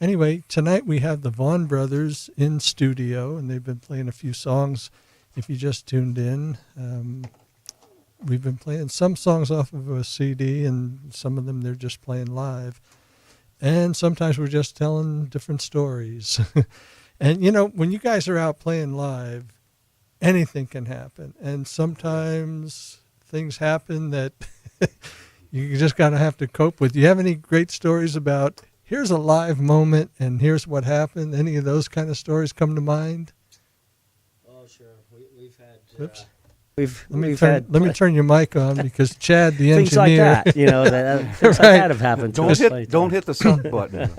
Anyway, tonight we have the Vaughan Brothers in studio, and they've been playing a few songs. If you just tuned in, we've been playing some songs off of a CD, and some of them they're just playing live. And sometimes we're just telling different stories. And, you know, when you guys are out playing live, anything can happen. And sometimes things happen that you just got to have to cope with. Do you have any great stories about, here's a live moment and here's what happened? Any of those kind of stories come to mind? Oh, sure. We've had... Whoops. Let me turn your mic on because Chad, the things engineer, like that, you know, things Right. like that have happened. Don't hit the suck button.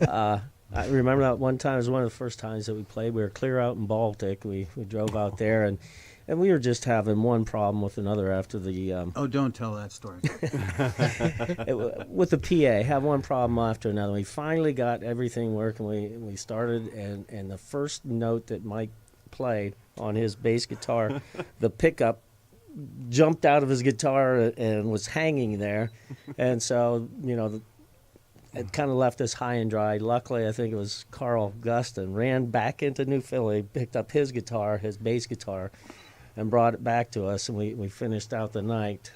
I remember that one time. It was one of the first times that we played. We were clear out in Baltic. We drove out there, and we were just having one problem with another after the. Oh, don't tell that story. With the PA, have one problem after another. We finally got everything working. We started, and the first note that Mike played on his bass guitar, the pickup jumped out of his guitar and was hanging there, and so, you know, it kind of left us high and dry. Luckily, I think it was Carl Gustin ran back into New Philly, picked up his guitar, his bass guitar, and brought it back to us, and we finished out the night.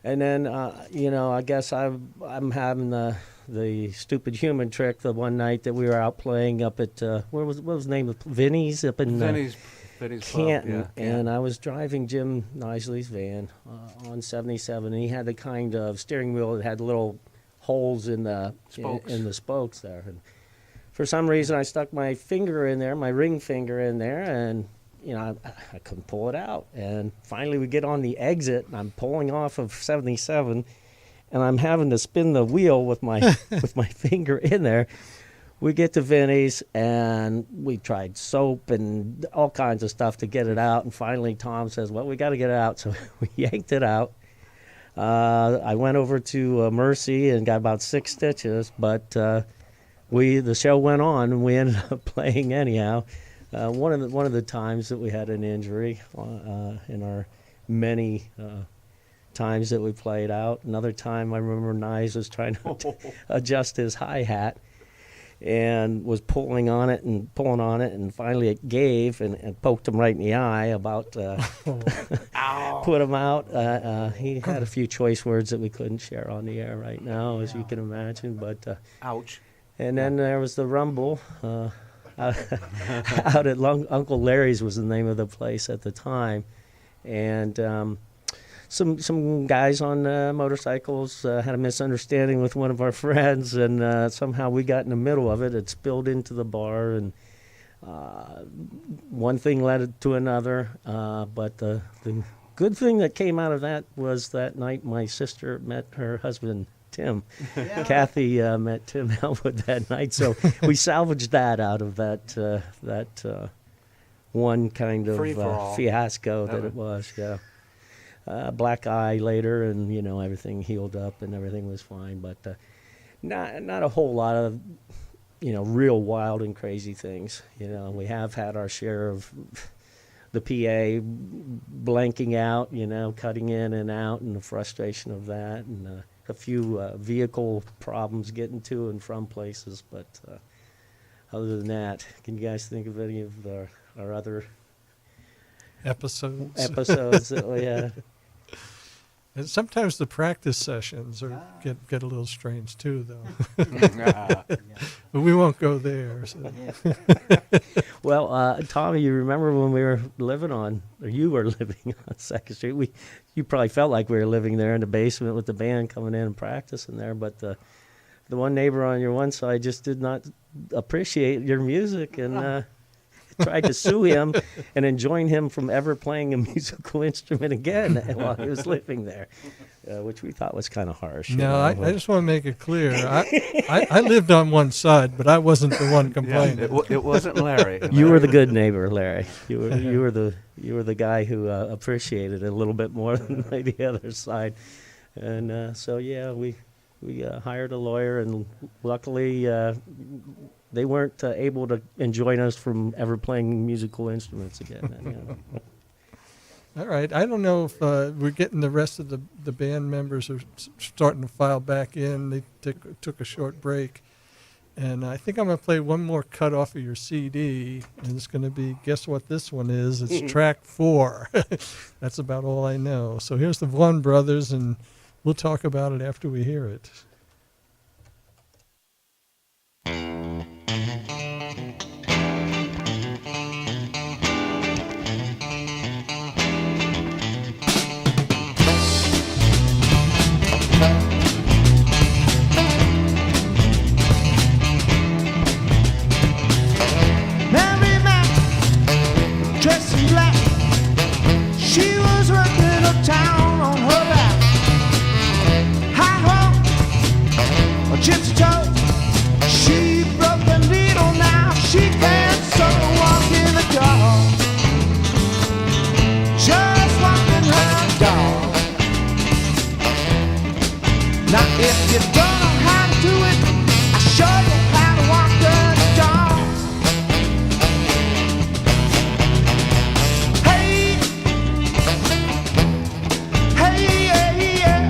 And then, you know, I guess I'm having the stupid human trick the one night that we were out playing up at, what was the name of Vinny's up in Vinny's Canton. Pub, yeah. And I was driving Jim Nisley's van on 77, and he had the kind of steering wheel that had little holes in the Spokes. in the spokes there. And for some reason, I stuck my finger in there, my ring finger in there, and you know, I couldn't pull it out. And finally, we get on the exit, and I'm pulling off of 77, and I'm having to spin the wheel with my with my finger in there. We get to Vinny's, and we tried soap and all kinds of stuff to get it out. And finally, Tom says, well, we got to get it out. So we yanked it out. I went over to Mercy and got about 6 stitches, but the show went on, and we ended up playing anyhow. One of the times that we had an injury in our many times that we played out. Another time, I remember Nyes was trying to adjust his hi-hat and was pulling on it, and finally it gave and poked him right in the eye, about put him out. He had a few choice words that we couldn't share on the air right now, as you can imagine. But Ouch. and then there was the Rumble out at Uncle Larry's was the name of the place at the time, and some guys on motorcycles had a misunderstanding with one of our friends, and somehow we got in the middle of it. It spilled into the bar, and one thing led to another. But the good thing that came out of that was that night my sister met her husband, Tim. Kathy met Tim Elwood that night, so we salvaged that out of that one kind of fiasco that it was. Yeah. Black eye later, and everything healed up and everything was fine, but not a whole lot of real wild and crazy things. We have had our share of the PA blanking out, cutting in and out, and the frustration of that, and a few vehicle problems getting to and from places. But other than that, can you guys think of any of our other Episodes. that we had? And sometimes the practice sessions get a little strange too, though. But we won't go there. So. Well, Tommy, you remember when we were you were living on Second Street? You probably felt like we were living there in the basement with the band coming in and practicing there. But the one neighbor on your one side just did not appreciate your music, and tried to sue him and enjoin him from ever playing a musical instrument again while he was living there, which we thought was kind of harsh. No, I just want to make it clear. I lived on one side, but I wasn't the one complaining. Yeah, it wasn't Larry. You were the good neighbor, Larry. You were the guy who appreciated it a little bit more than the other side. And so we hired a lawyer, and luckily they weren't able to enjoin us from ever playing musical instruments again. All right. I don't know if we're getting the rest of the band members are starting to file back in. They took a short break. And I think I'm going to play one more cut off of your CD. And it's going to be, guess what this one is? It's track 4. That's about all I know. So here's the Vaughan Brothers, and we'll talk about it after we hear it. Mary Mac, dressed in black, she was working uptown on her back. High ho, a gypsy toe, she broke the needle, now she can't sew, walking the dog, just walking her dog. Now if you don't know how to do it, I'll show you how to walk the dog. Hey, hey, yeah, yeah.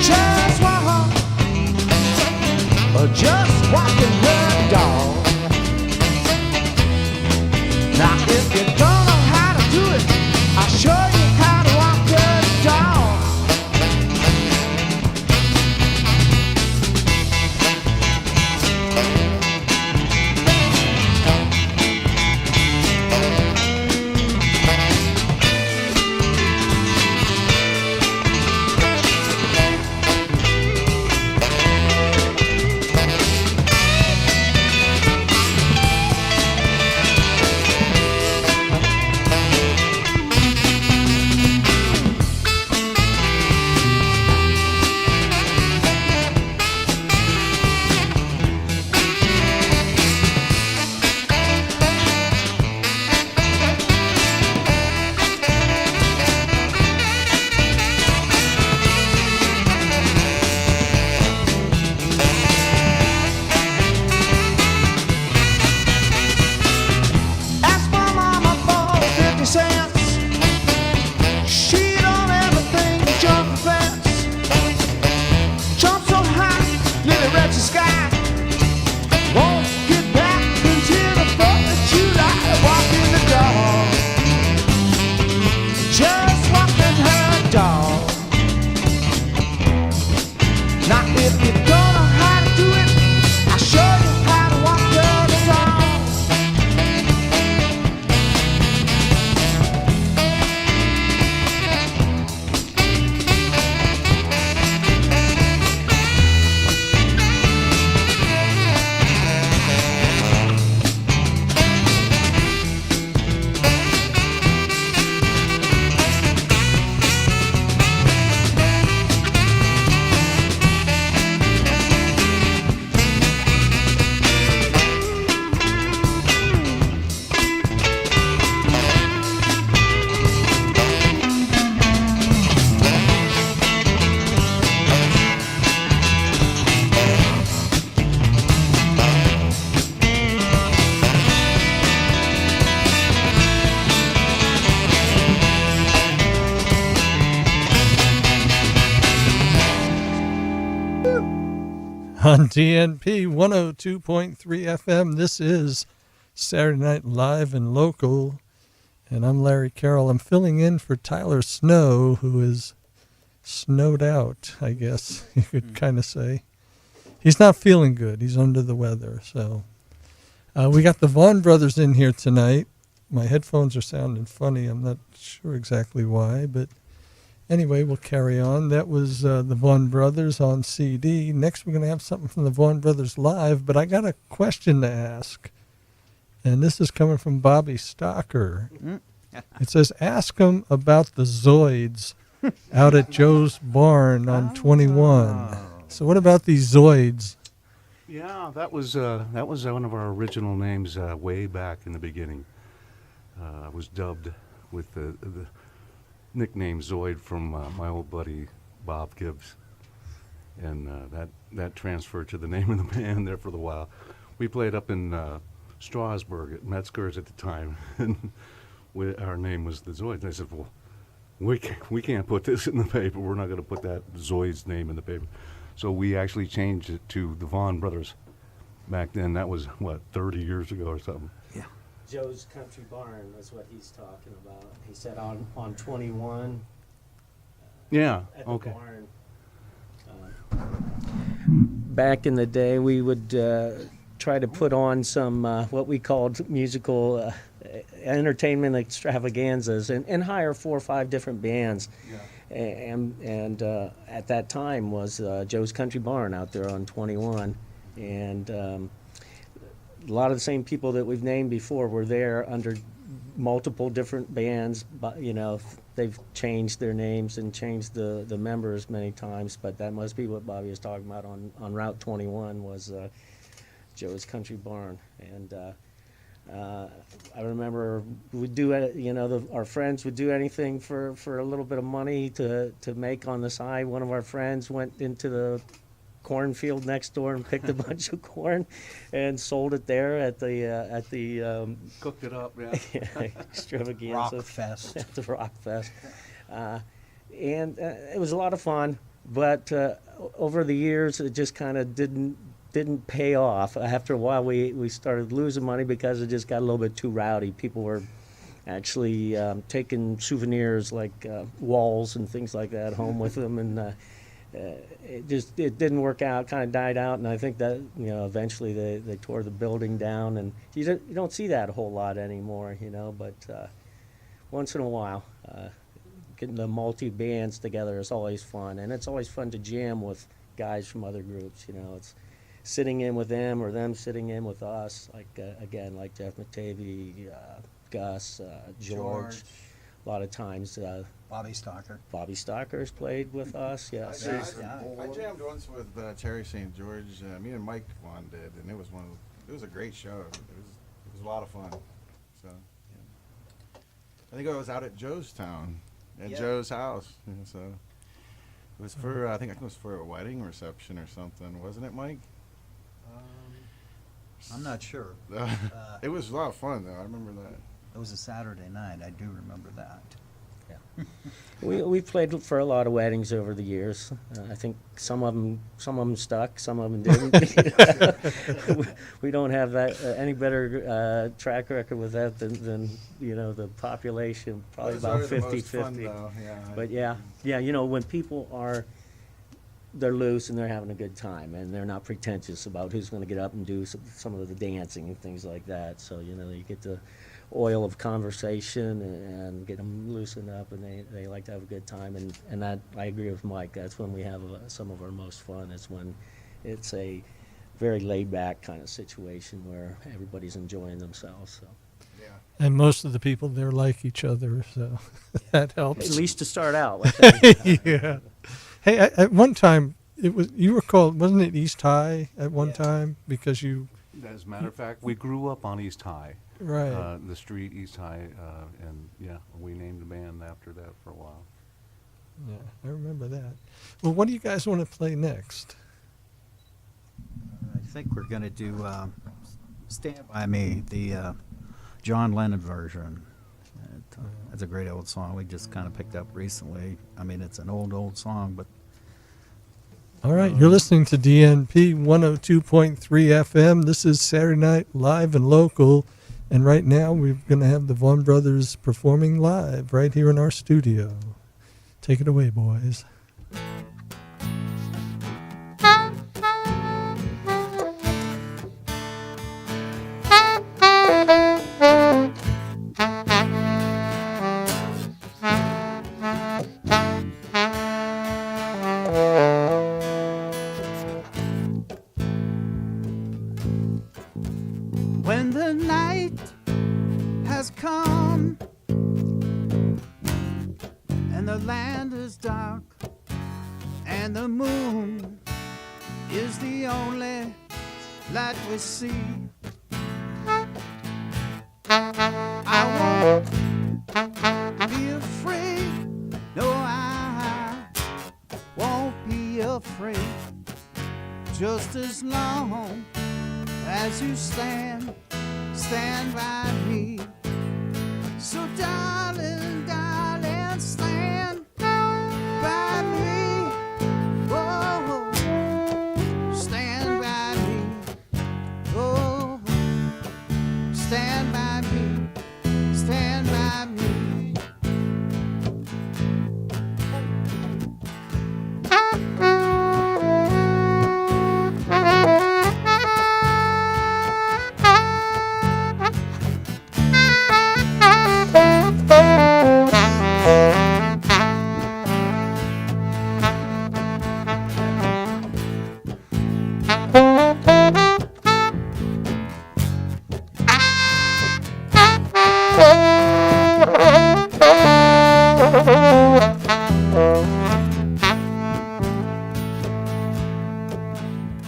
Just walk, just walking her dog. Now if you don't know how to do it, I'll show you how to walk the dog. dog. Now if you don't know how to do it, I'll show you how to walk the dog. On DNP 102.3 FM, this is Saturday Night Live and Local, and I'm Larry Carroll. I'm filling in for Tyler Snow, who is snowed out, I guess you could kind of say. He's not feeling good. He's under the weather. So we got the Vaughan Brothers in here tonight. My headphones are sounding funny. I'm not sure exactly why, but anyway, we'll carry on. That was the Vaughan Brothers on CD. Next, we're going to have something from the Vaughan Brothers live, but I got a question to ask, and this is coming from Bobby Stocker. It says, ask him about the Zoids out at Joe's Barn on 21. So what about these Zoids? Yeah, that was one of our original names way back in the beginning. I was dubbed with the nickname Zoid from my old buddy Bob Gibbs, and that transferred to the name of the band there for a while. We played up in Strasbourg at Metzger's at the time, and our name was the Zoids. And I said, well, we can't put this in the paper. We're not going to put that Zoid's name in the paper. So we actually changed it to the Vaughan Brothers. Back then, that was, 30 years ago or something. Yeah. Joe's Country Barn was what he's talking about. He said on 21. Yeah, At the okay. barn. Back in the day, we would try to put on some what we called musical entertainment extravaganzas and hire 4 or 5 different bands. Yeah. And at that time was Joe's Country Barn out there on 21. And a lot of the same people that we've named before were there under multiple different bands, but they've changed their names and changed the members many times, but that must be what Bobby was talking about on Route 21 was Joe's Country Barn. And I remember we'd do our friends would do anything for a little bit of money to make on the side. One of our friends went into the cornfield next door and picked a bunch of corn and sold it there at the Cooked it up, yeah. extravaganza. Rock Fest. At the Rock Fest. And it was a lot of fun, but over the years it just kind of didn't pay off. After a while we started losing money because it just got a little bit too rowdy. People were actually taking souvenirs like walls and things like that home with them, and it didn't work out. Kind of died out, and I think that eventually they tore the building down, and you don't see that a whole lot anymore, But once in a while, getting the multi bands together is always fun, and it's always fun to jam with guys from other groups. It's sitting in with them or them sitting in with us. Like again, like Jeff McTavey, Gus, George. A lot of times. Bobby Stocker. Bobby Stocker's played with us, yes. I jammed once with Terry St. George. Me and Mike Vaughan did, and it was a great show. It was a lot of fun. So yeah. I think I was out at Joe's town, at Joe's house. So it was for I think it was for a wedding reception or something, wasn't it, Mike? I'm not sure. It was a lot of fun though. I remember that. It was a Saturday night. I do remember that. Yeah. We've played for a lot of weddings over the years. I think some of them stuck, some of them didn't. We don't have that any better track record with that than the population, probably about 50-50. But yeah, when people they're loose and they're having a good time and they're not pretentious about who's going to get up and do some of the dancing and things like that. So you get the oil of conversation and get them loosened up, and they like to have a good time, and that I agree with Mike. That's when we have some of our most fun. Is when it's a very laid back kind of situation where everybody's enjoying themselves. So. And most of the people there like each other, so that helps. At least to start out. With that. Yeah. Hey, at one time you were called, wasn't it East High at one time because you? As a matter of fact, we grew up on East High. Right. The street, East High, and we named the band after that for a while. Yeah, I remember that. Well, what do you guys want to play next? I think we're going to do Stand By Me, the John Lennon version. That's a great old song we just kind of picked up recently. I mean, it's an old song, but... All right, you're listening to DNP 102.3 FM. This is Saturday Night Live and Local. And right now we're going to have the Vaughan Brothers performing live right here in our studio. Take it away, boys. When the night has come and the land is dark and the moon is the only light we see, I won't be afraid. No, I won't be afraid. Just as long as you stand by me. So darling, stand by me. Oh, stand by me. Oh, stand by me. Stand by me.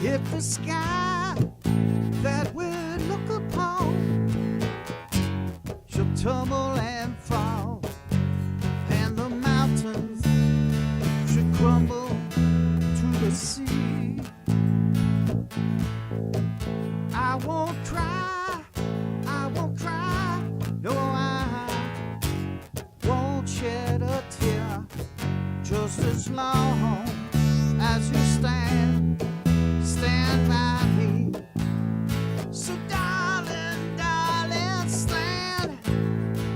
If the sky that we look upon should tumble and fall, and the mountains should crumble to the sea, I won't cry, no, I won't shed a tear, just as long as you stand by me. So darling, stand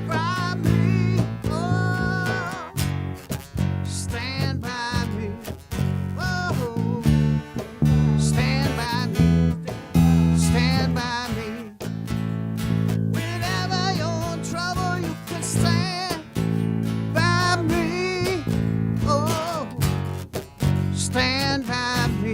by me. Oh, stand by me. Oh, stand by me. Stand by me. Whenever you're in trouble, you can stand by me. Oh, stand by me.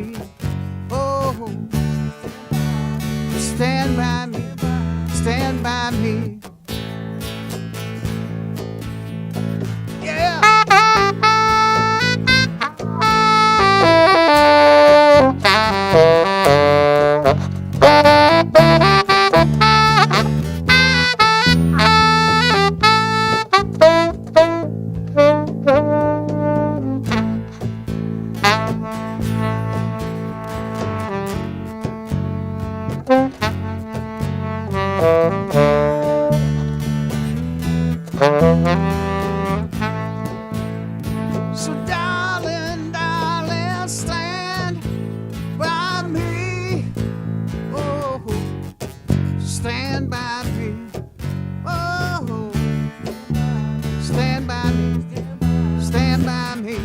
stand by me.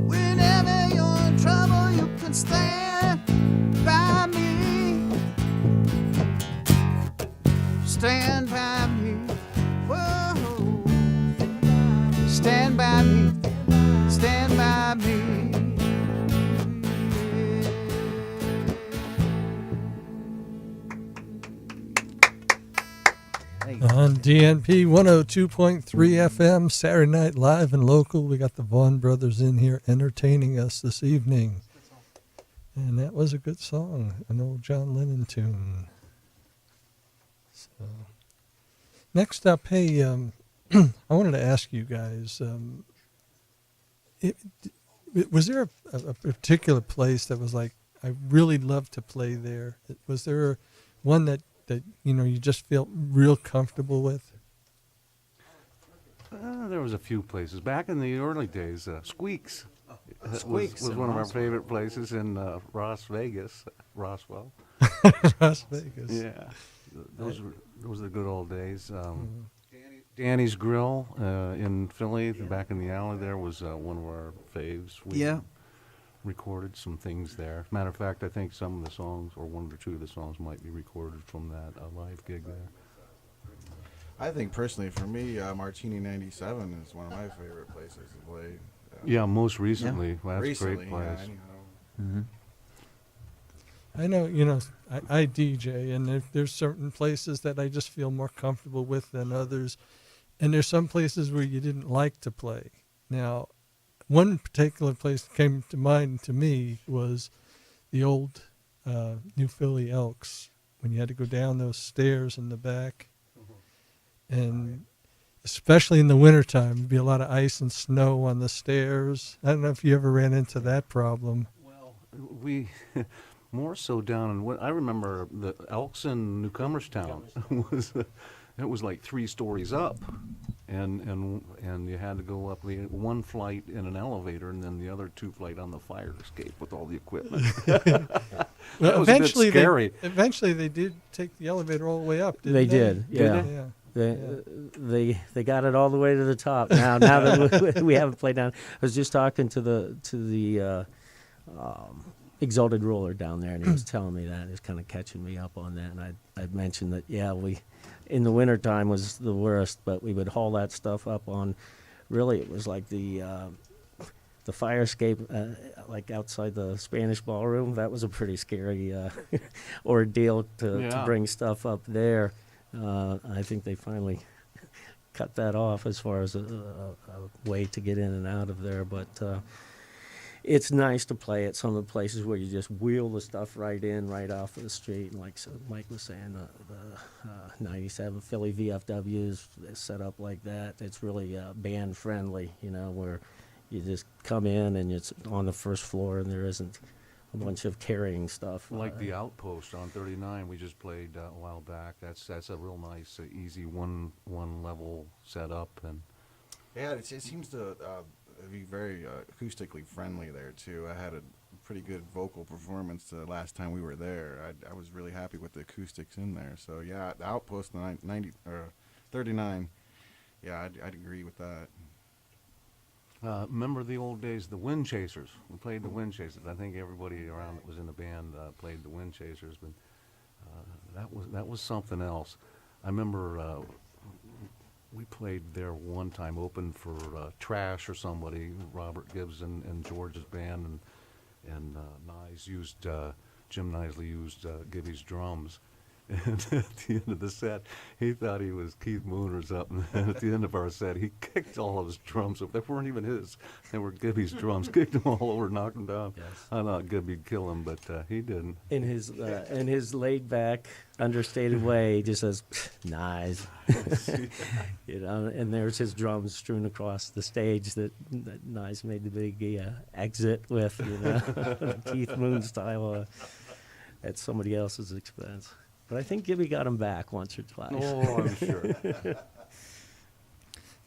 Whenever you're in trouble, you can stand by me. Stand by me. Whoa. Stand by me. Stand by me. On DNP 102.3 FM, Saturday Night Live and Local. We got the Vaughan Brothers in here entertaining us this evening. And that was a good song, an old John Lennon tune. So, next up, hey, I wanted to ask you guys, was there a particular place that was like, I really love to play there? Was there one that you just felt real comfortable with? There was a few places. Back in the early days, Squeaks. Squeaks was in one of our Roswell. favorite places in Roswell. Las Vegas. Yeah, those were the good old days. Danny's Grill in Philly, back in the alley there, was one of our faves. We recorded some things there. Matter of fact, I think some of the songs, or one or two of the songs, might be recorded from that live gig there. I think personally, for me, Martini 97 is one of my favorite places to play. Yeah, most recently. Well, that's Recently, a great place. yeah, I know, I DJ, and there's certain places that I just feel more comfortable with than others. And there's some places where you didn't like to play. Now, one particular place that came to mind to me was the old New Philly Elks, when you had to go down those stairs in the back. And especially in the wintertime, there'd be a lot of ice and snow on the stairs. I don't know if you ever ran into that problem. Well, we more so down in what I remember the Elks in Newcomerstown it was like 3 stories up, and you had to go up one flight in an elevator and then the other 2 flight on the fire escape with all the equipment. Well, was a bit scary. Eventually they did take the elevator all the way up, didn't They they? did, yeah. Yeah. They got it all the way to the top. Now that we haven't played down, I was just talking to the Exalted Roller down there, and he was telling me that. He was kind of catching me up on that, and I'd mentioned that we in the wintertime was the worst, but we would haul that stuff up on. Really, it was like the fire escape, like outside the Spanish ballroom. That was a pretty scary ordeal to bring stuff up there. I think they finally cut that off as far as a way to get in and out of there. But it's nice to play at some of the places where you just wheel the stuff right off of the street. And like Mike was saying, the 97 Philly VFWs set up like that. It's really band friendly, where you just come in and it's on the first floor and there isn't a bunch of carrying stuff. Like the Outpost on 39 we just played a while back. That's a real nice, easy one level setup. And yeah, it seems to be very acoustically friendly there too. I had a pretty good vocal performance the last time we were there. I was really happy with the acoustics in there. So yeah, the Outpost 39. Yeah, I'd agree with that. Remember the old days, the Wind Chasers? We played the Wind Chasers. I think everybody around that was in the band played the Wind Chasers, but that was something else. I remember we played there one time, opened for Trash or somebody, Robert Gibbs and George's band, and Jim Nisley used Gibby's drums. And at the end of the set, he thought he was Keith Moon or something. And at the end of our set, he kicked all of his drums over. They weren't even his. They were Gibby's drums. Kicked them all over, knocked them down. Yes. I thought Gibby'd kill him, but he didn't. In his laid back, understated way, he just says, "Nice," And there's his drums strewn across the stage that Nice made the big exit with, Keith Moon style at somebody else's expense. But I think Gibby got him back once or twice. Oh, I'm sure. Did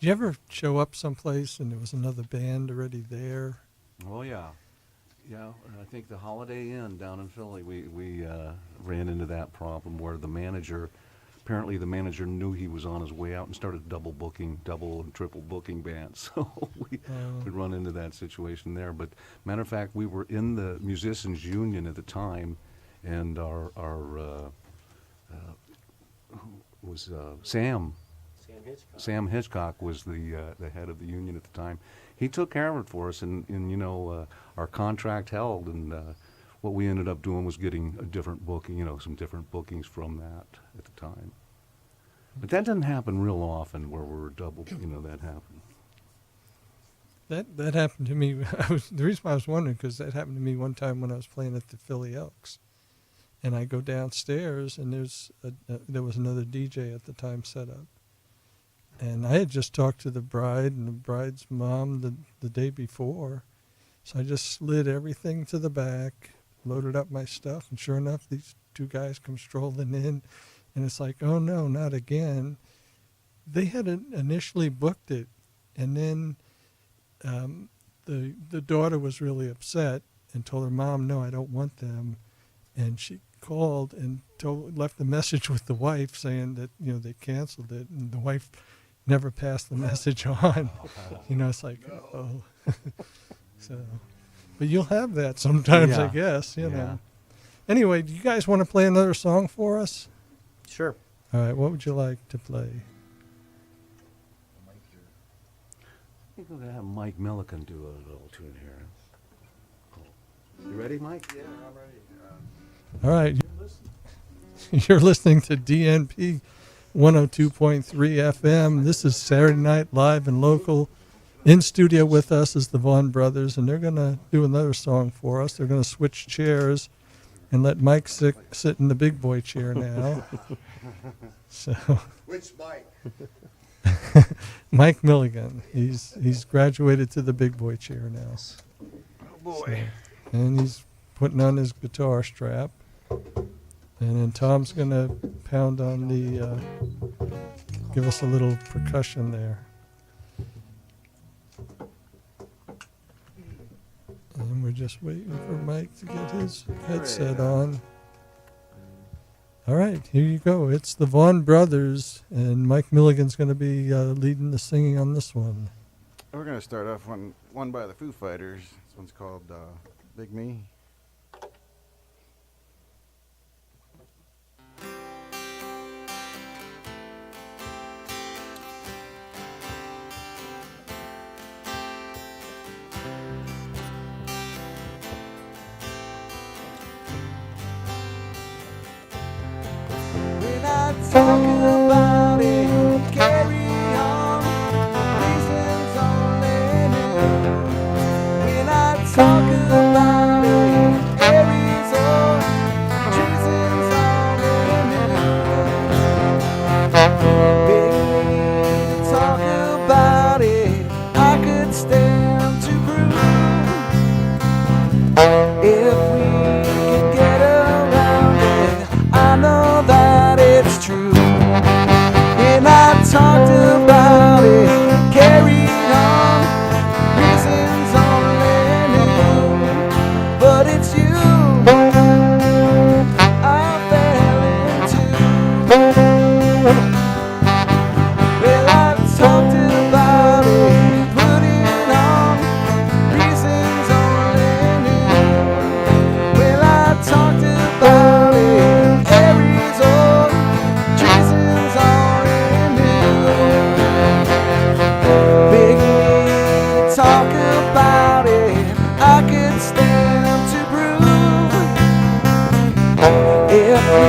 you ever show up someplace and there was another band already there? Oh, yeah. Yeah, I think the Holiday Inn down in Philly, we ran into that problem where the manager apparently the manager knew he was on his way out and started double and triple booking bands. So we'd run into that situation there. But matter of fact, we were in the Musicians Union at the time, and our was Sam Hitchcock was the head of the union at the time. He took care of it for us, and our contract held, and what we ended up doing was getting a different booking, some different bookings from that at the time. But that doesn't happen real often where we're double, that happened. That happened to me. The reason why I was wondering, because that happened to me one time when I was playing at the Philly Elks. And I go downstairs, and there was another DJ at the time set up. And I had just talked to the bride and the bride's mom the day before. So I just slid everything to the back, loaded up my stuff, and sure enough, these two guys come strolling in. And it's like, oh, no, not again. They had initially booked it, and then the daughter was really upset and told her mom, no, I don't want them. And she called and left a message with the wife saying that, they canceled it, and the wife never passed the message on. It's like, oh. So, but you'll have that sometimes, I guess, know. Anyway, do you guys want to play another song for us? Sure. All right, what would you like to play? I think we're going to have Mike Millican do a little tune here. You ready, Mike? Yeah, I'm ready. All right. You're listening to DNP 102.3 FM. This is Saturday Night Live and Local. In studio with us is the Vaughan Brothers, and they're going to do another song for us. They're going to switch chairs and let Mike sit in the big boy chair now. Which Mike? Mike Milligan. He's graduated to the big boy chair now. Oh, boy. And he's putting on his guitar strap. And then Tom's going to pound on give us a little percussion there. And we're just waiting for Mike to get his headset on. All right, here you go. It's the Vaughan Brothers, and Mike Milligan's going to be leading the singing on this one. We're going to start off one by the Foo Fighters. This one's called Big Me. Talk about it, carry on, reasons only new. When I talk about it, carries on, reasons only new. Big talk about it, I could stand to prove. If we can get around it, I know that it's true. And I talked about it, carried on, reasons only new. But it's you I fell into. Well, I talked about it, put it on, reasons only new. Well, I talked about it, carries on, reasons only new. Big me, talk about it, I could stand to prove. If we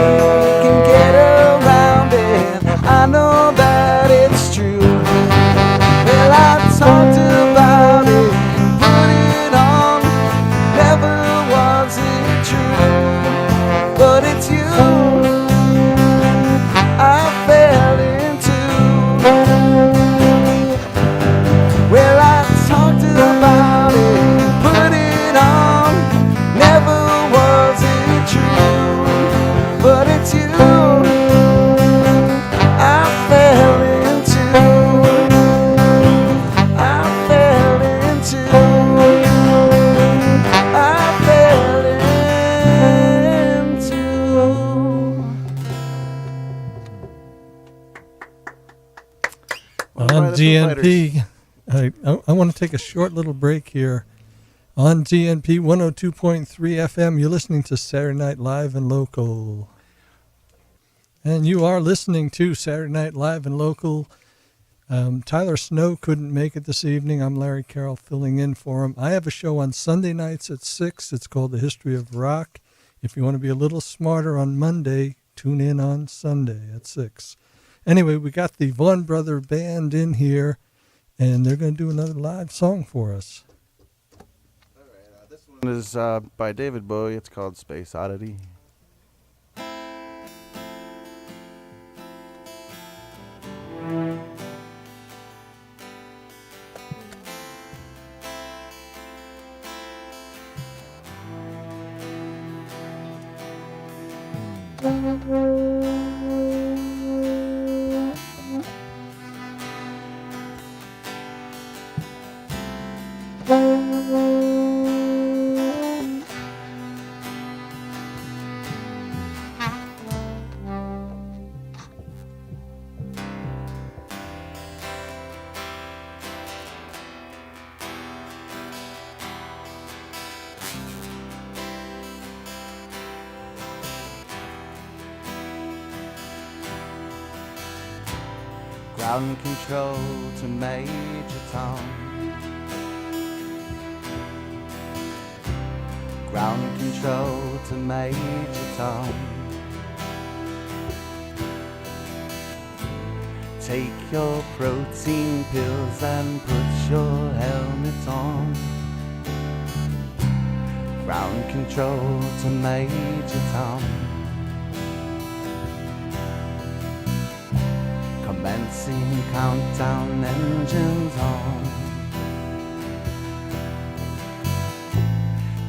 can get around it, I know that it's true. Well, I talked about it, put it on, never was it true. But it's you I fell into. Well, I talked about ZNP. I want to take a short little break here. On ZNP 102.3 FM, you're listening to Saturday Night Live and Local. And you are listening to Saturday Night Live and Local. Tyler Snow couldn't make it this evening. I'm Larry Carroll filling in for him. I have a show on Sunday nights at 6. It's called The History of Rock. If you want to be a little smarter on Monday, tune in on Sunday at 6. Anyway, we got the Vaughan Brother Band in here, and they're going to do another live song for us. All right, this one is by David Bowie. It's called Space Oddity. Ground control to Major Tom. Ground control to Major Tom. Take your protein pills and put your helmet on. Ground control to Major Tom. Commencing countdown, engines on.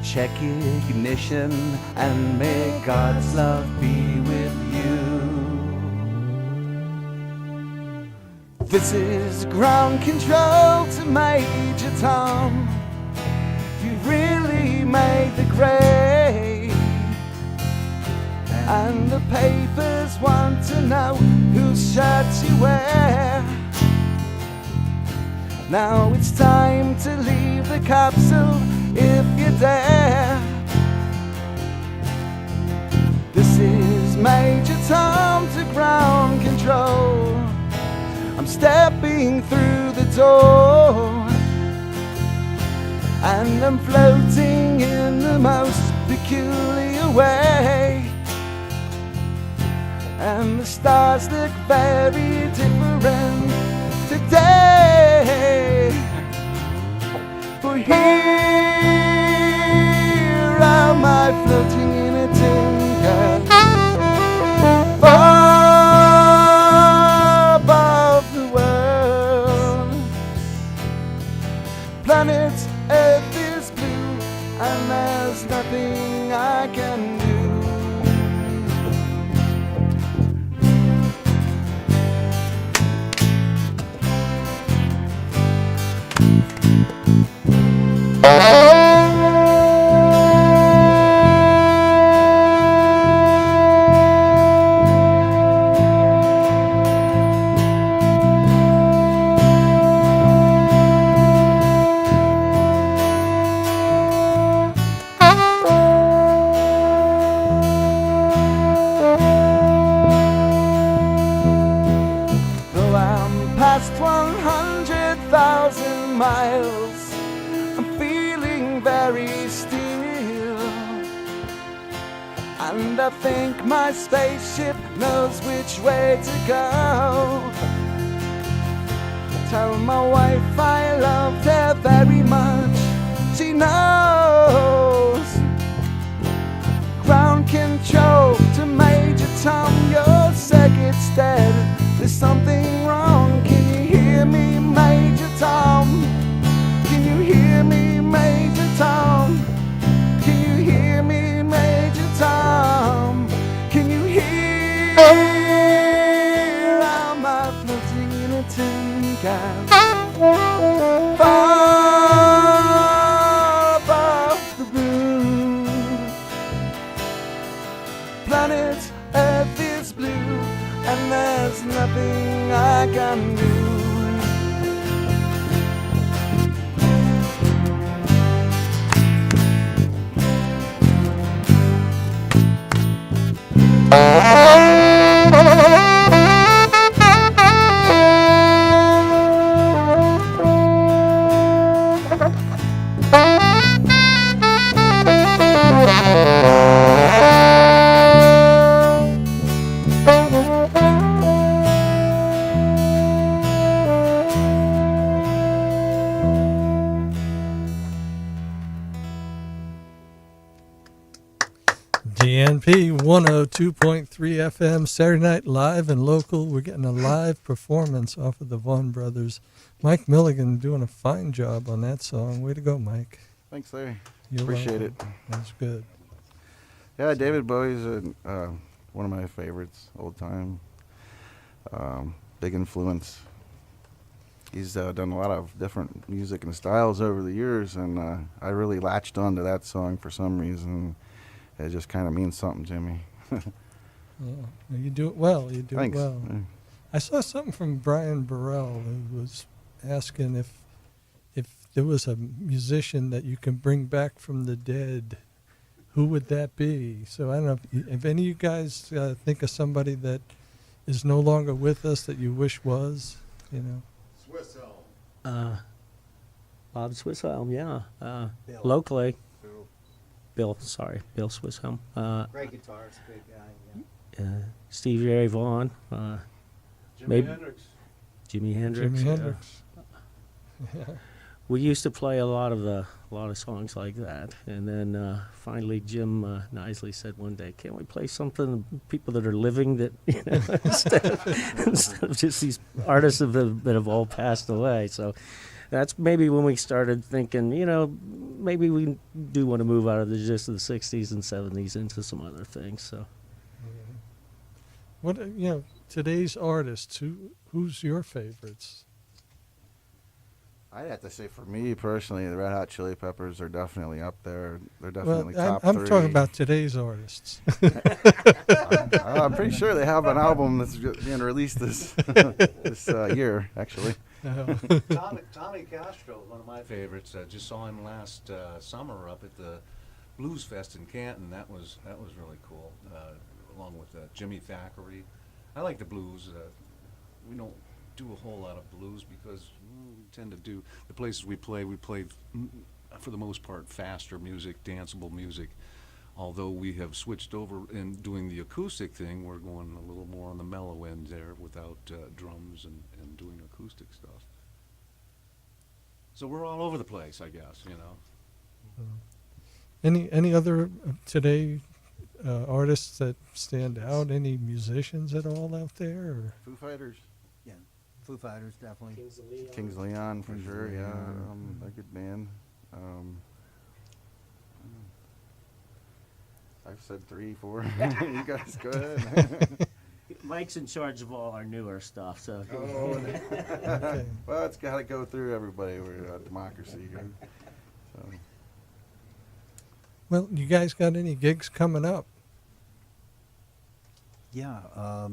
Check ignition and may God's love be with you. This is ground control to Major Tom. You really made the grade, and the papers want to know whose shirt you wear. Now it's time to leave the capsule if you dare. This is Major Tom to ground control. I'm stepping through the door, and I'm floating in the most peculiar way. And the stars look very different today. For here am I floating in a tin can, far above the world. Planet Earth is blue, and there's nothing I can do. Past 100,000 miles, I'm feeling very still, and I think my spaceship knows which way to go. Tell my wife I loved her very much, she knows. Ground control to Major Tom, your circuit's dead. There's something wrong, can you hear me, Major Tom? Can you hear me, Major Tom? Can you hear me, Major Tom? Can you hear? Am I floating in a tin can, far above the blue? Planet Earth is blue, and there's nothing I DNP 102.3 FM, Saturday Night Live and Local. We're getting a live performance off of the Vaughan Brothers. Mike Millican doing a fine job on that song. Way to go, Mike. Thanks, Larry. You're Appreciate welcome. it. That's good. Yeah, David Bowie's one of my favorites, old time. Big influence. He's done a lot of different music and styles over the years, and I really latched onto that song for some reason. It just kind of means something to me. Yeah, you do it well. You do Thanks. it well. Yeah. I saw something from Brian Burrell who was asking if there was a musician that you can bring back from the dead, who would that be? So I don't know if any of you guys think of somebody that is no longer with us that you wish was, you know. Swiss Elm. Bob Swisshelm, yeah. Locally. Bill Swisshelm. Great guitarist, big guy. Stevie Ray Vaughan. Jimi Maybe- Hendrix. Jimi Hendrix. Jimi yeah. Hendrix. We used to play a lot of songs like that, and then finally Jim Nisley said one day, "Can't we play something people that are living that instead of just these artists that have all passed away?" So that's maybe when we started thinking, maybe we do want to move out of just the '60s and '70s into some other things. So What today's artists? Who's your favorites? I'd have to say, for me personally, the Red Hot Chili Peppers are definitely up there. They're definitely Well, top I'm three. talking about today's artists. I'm pretty sure they have an album that's being released this year, actually. Tommy Castro, one of my favorites. Just saw him last summer up at the Blues Fest in Canton. That was really cool. Along with Jimmy Thackeray. I like the blues. We don't do a whole lot of blues because we tend to do the places we play for the most part faster music, danceable music. Although we have switched over and doing the acoustic thing, we're going a little more on the mellow end there without drums and doing acoustic stuff. So we're all over the place, I guess, Any other today artists that stand out? Any musicians at all out there? Or? Foo Fighters. Yeah, Foo Fighters, definitely. Kings Leon, for sure, yeah. Leon. A good band. I've said 3, 4. You guys go ahead. Mike's in charge of all our newer stuff. So Okay. Well, it's got to go through everybody. We're a democracy here. So. Well, you guys got any gigs coming up? Yeah,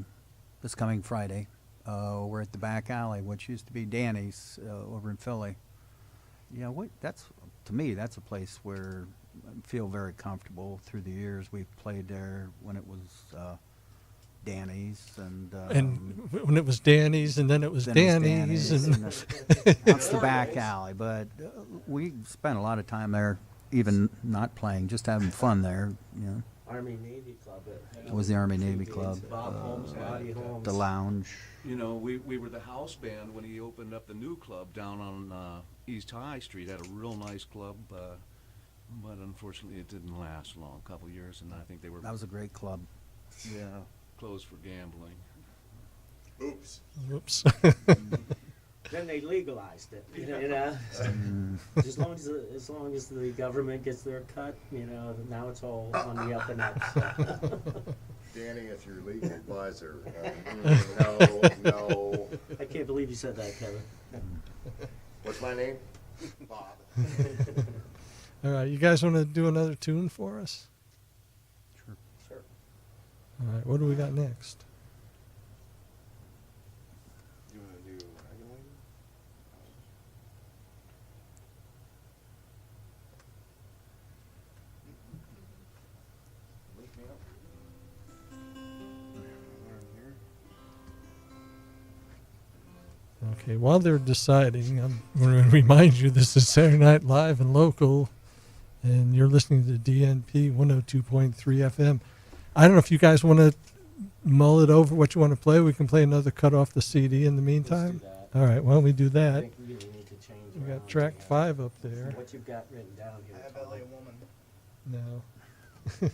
this coming Friday, we're at the back alley, which used to be Danny's over in Philly. Yeah, to me, that's a place where I feel very comfortable. Through the years, we've played there when it was Danny's and when it was Danny's, and then it was then Danny's, it was and that's the back alley. But we spent a lot of time there, even not playing, just having fun there. Army Navy Club. It was the Army Navy Club, Bob Holmes had the lounge. we were the house band when he opened up the new club down on East High Street. Had a real nice club, but unfortunately it didn't last long. A couple years, and I think they were That was a great club. closed for gambling. Oops. whoops. Then they legalized it. As long as the government gets their cut, now it's all on the up and up. So. Danny, it's your legal advisor. No. I can't believe you said that, Kevin. What's my name? Bob. All right, you guys want to do another tune for us? Sure. All right, what do we got next? You want to do Regular? Wake me up. Okay, while they're deciding, I'm going to remind you this is Saturday Night Live and Local, and you're listening to DNP 102.3 FM. I don't know if you guys want to mull it over what you want to play. We can play another cut off the CD in the meantime. that. All right, why don't we do I that? think we really need to change. We got around track the, 5 up there. What you've got written down here. I have LA Woman. No.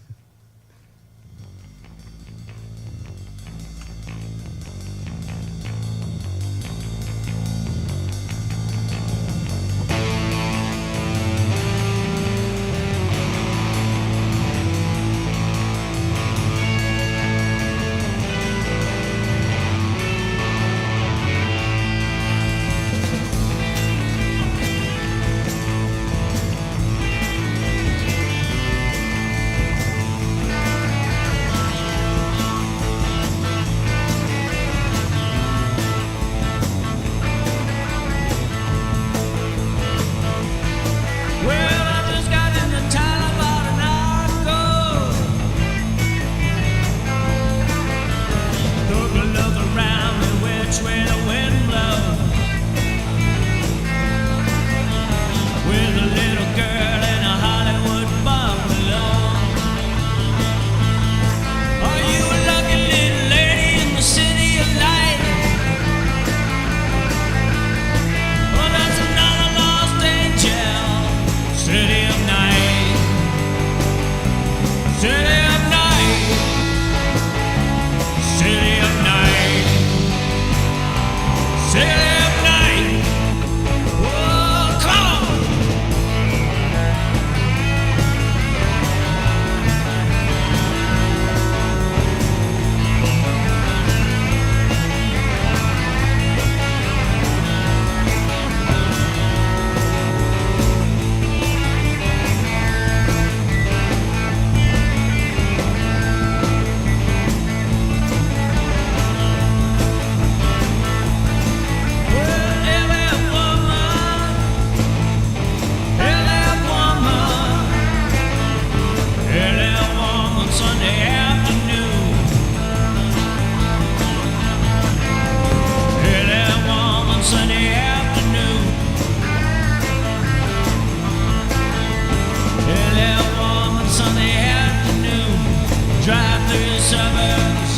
drive through the suburbs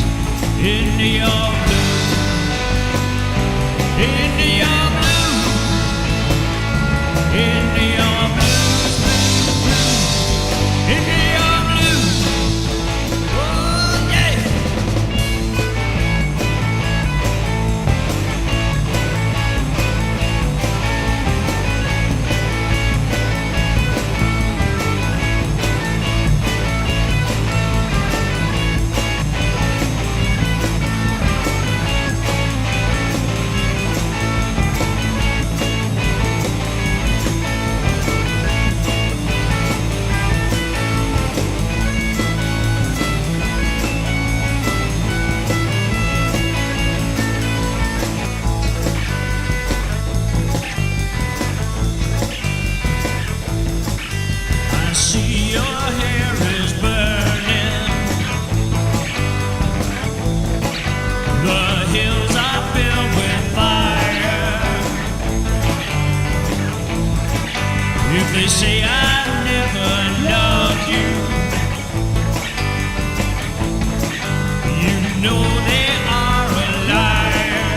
into your blue, into your blue, into your blues, blue, blue, into your blue. Oh yeah. I see your hair is burning. The hills are filled with fire. If they say I never loved you, you know they are a liar.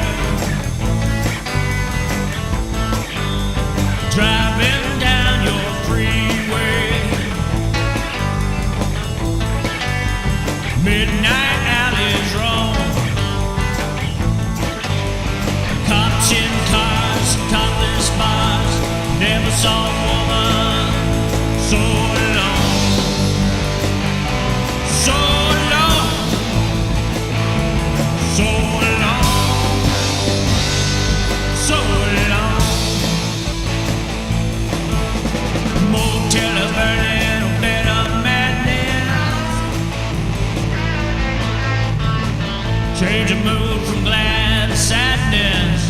Driving down your freeway, midnight alley's wrong. Cops in cars, topless bars. Never saw a woman so long, so long, so long, so long. Motel is burning, bed of madness. Change of mood from glad to sadness.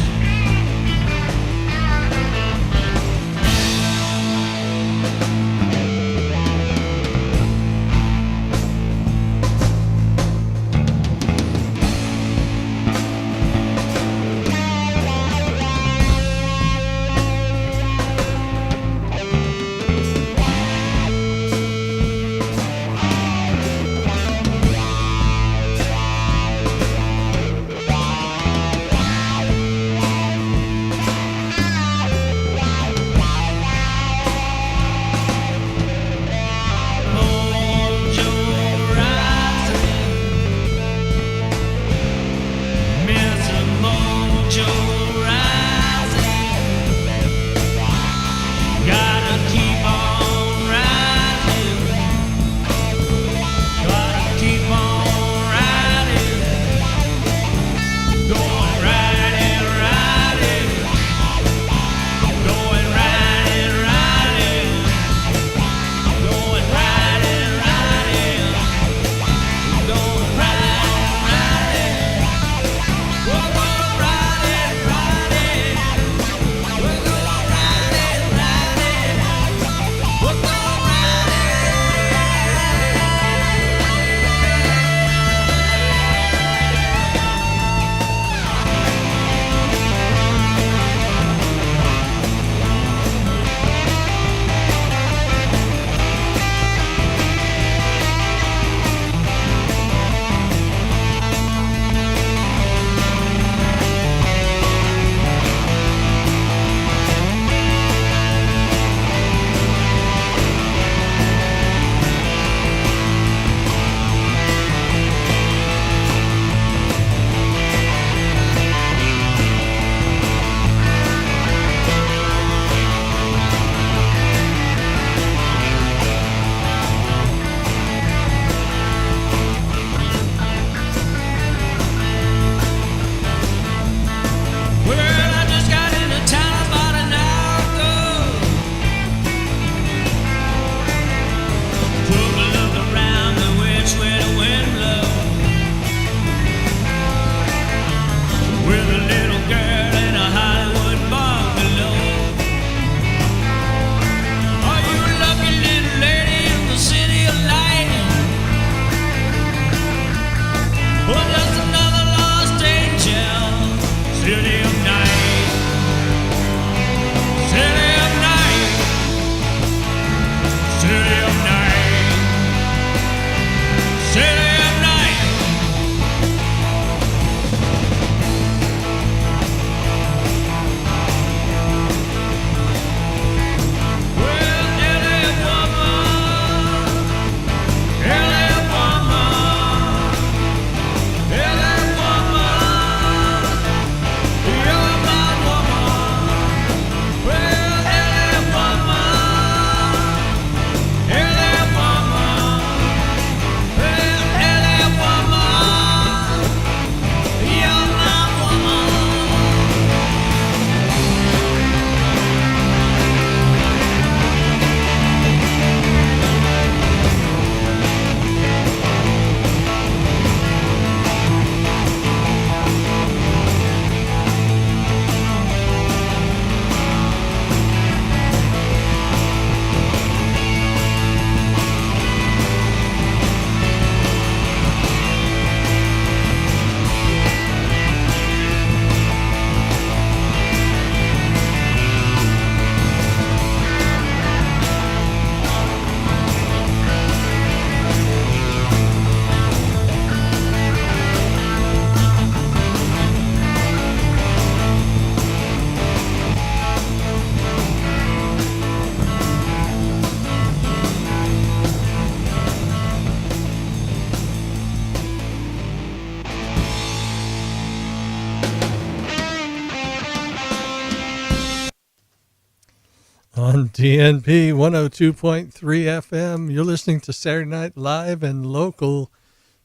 On DNP 102.3 FM, you're listening to Saturday Night Live and Local.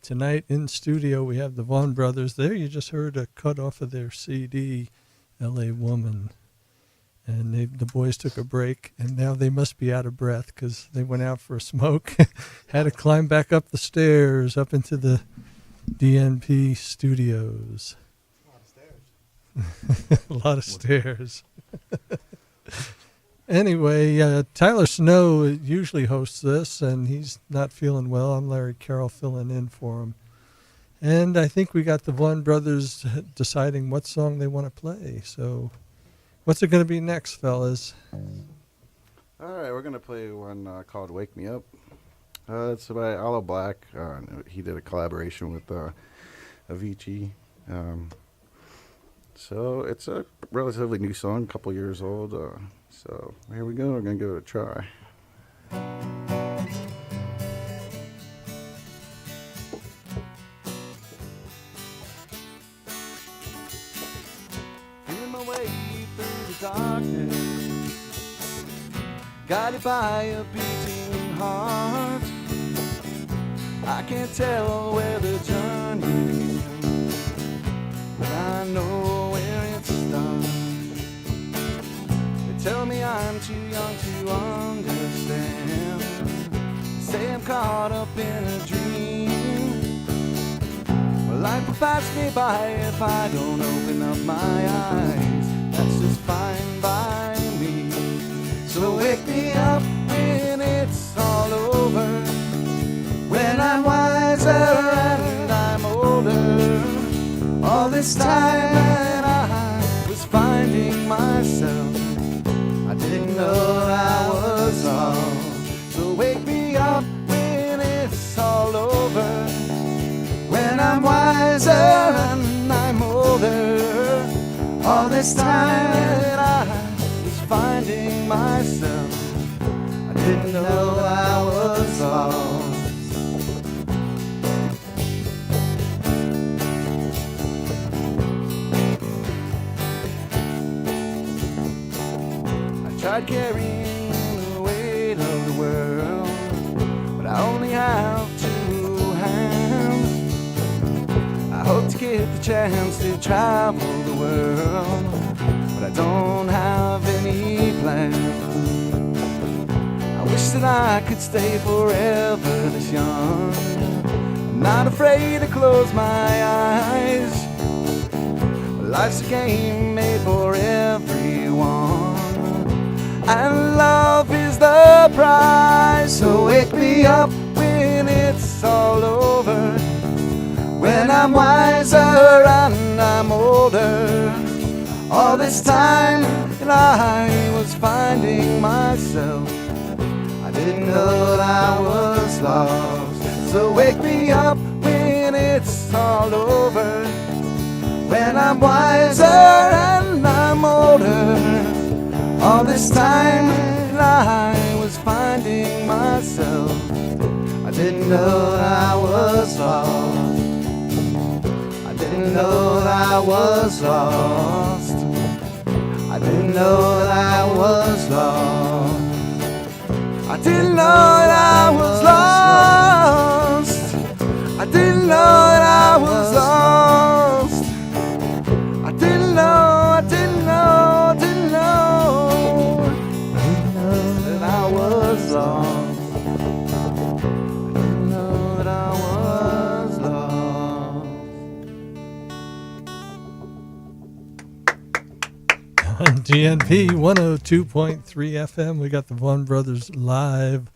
Tonight in studio, we have the Vaughan Brothers. There you just heard a cut off of their CD, L.A. Woman. And the boys took a break, and now they must be out of breath because they went out for a smoke. Had to climb back up the stairs, up into the DNP studios. A lot of stairs. Anyway, Tyler Snow usually hosts this, and he's not feeling well. I'm Larry Carroll filling in for him. And I think we got the Vaughan Brothers deciding what song they want to play. So what's it going to be next, fellas? All right, we're going to play one called Wake Me Up. It's by Aloe Black. He did a collaboration with Avicii. So it's a relatively new song, a couple years old. So here we go. We're going to give it a try. Feeling my way through the darkness, guided by a beating heart. I can't tell where the journey ends, but I know where it starts. Tell me I'm too young to understand. Say I'm caught up in a dream. Well, life will pass me by if I don't open up my eyes. That's just fine by me. So wake me up when it's all over, when I'm wiser and I'm older. All this time that I was finding myself, I didn't know I was lost. So wake me up when it's all over, when I'm wiser and I'm older. All this time that I was finding myself, I didn't know I was lost. Tried carrying the weight of the world, but I only have two hands. I hope to get the chance to travel the world, but I don't have any plans. I wish that I could stay forever this young. I'm not afraid to close my eyes. Life's a game made for everyone, and love is the prize. So wake me up when it's all over, when I'm wiser and I'm older. All this time that I was finding myself, I didn't know that I was lost. So wake me up when it's all over, when I'm wiser and I'm older. All this time that I was finding myself, I didn't know that I was lost. I didn't know that I was lost. I didn't know that I was lost. I didn't know that I was lost. I didn't know that I was lost. I didn't know, I didn't know, didn't know that I was lost. I didn't know that I was lost. On DNP 102.3 FM, we got the Vaughan Brothers live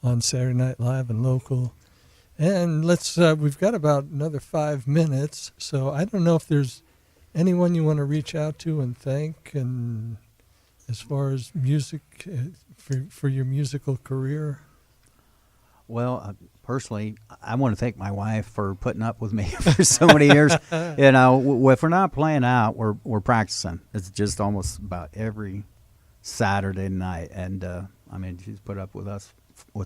on Saturday Night Live and Local. And we've got about another 5 minutes, so I don't know if there's anyone you want to reach out to and thank, and as far as music, for your musical career? Well, personally, I want to thank my wife for putting up with me for so many years. You know, if we're not playing out, we're practicing. It's just almost about every Saturday night, and I mean, she's put up with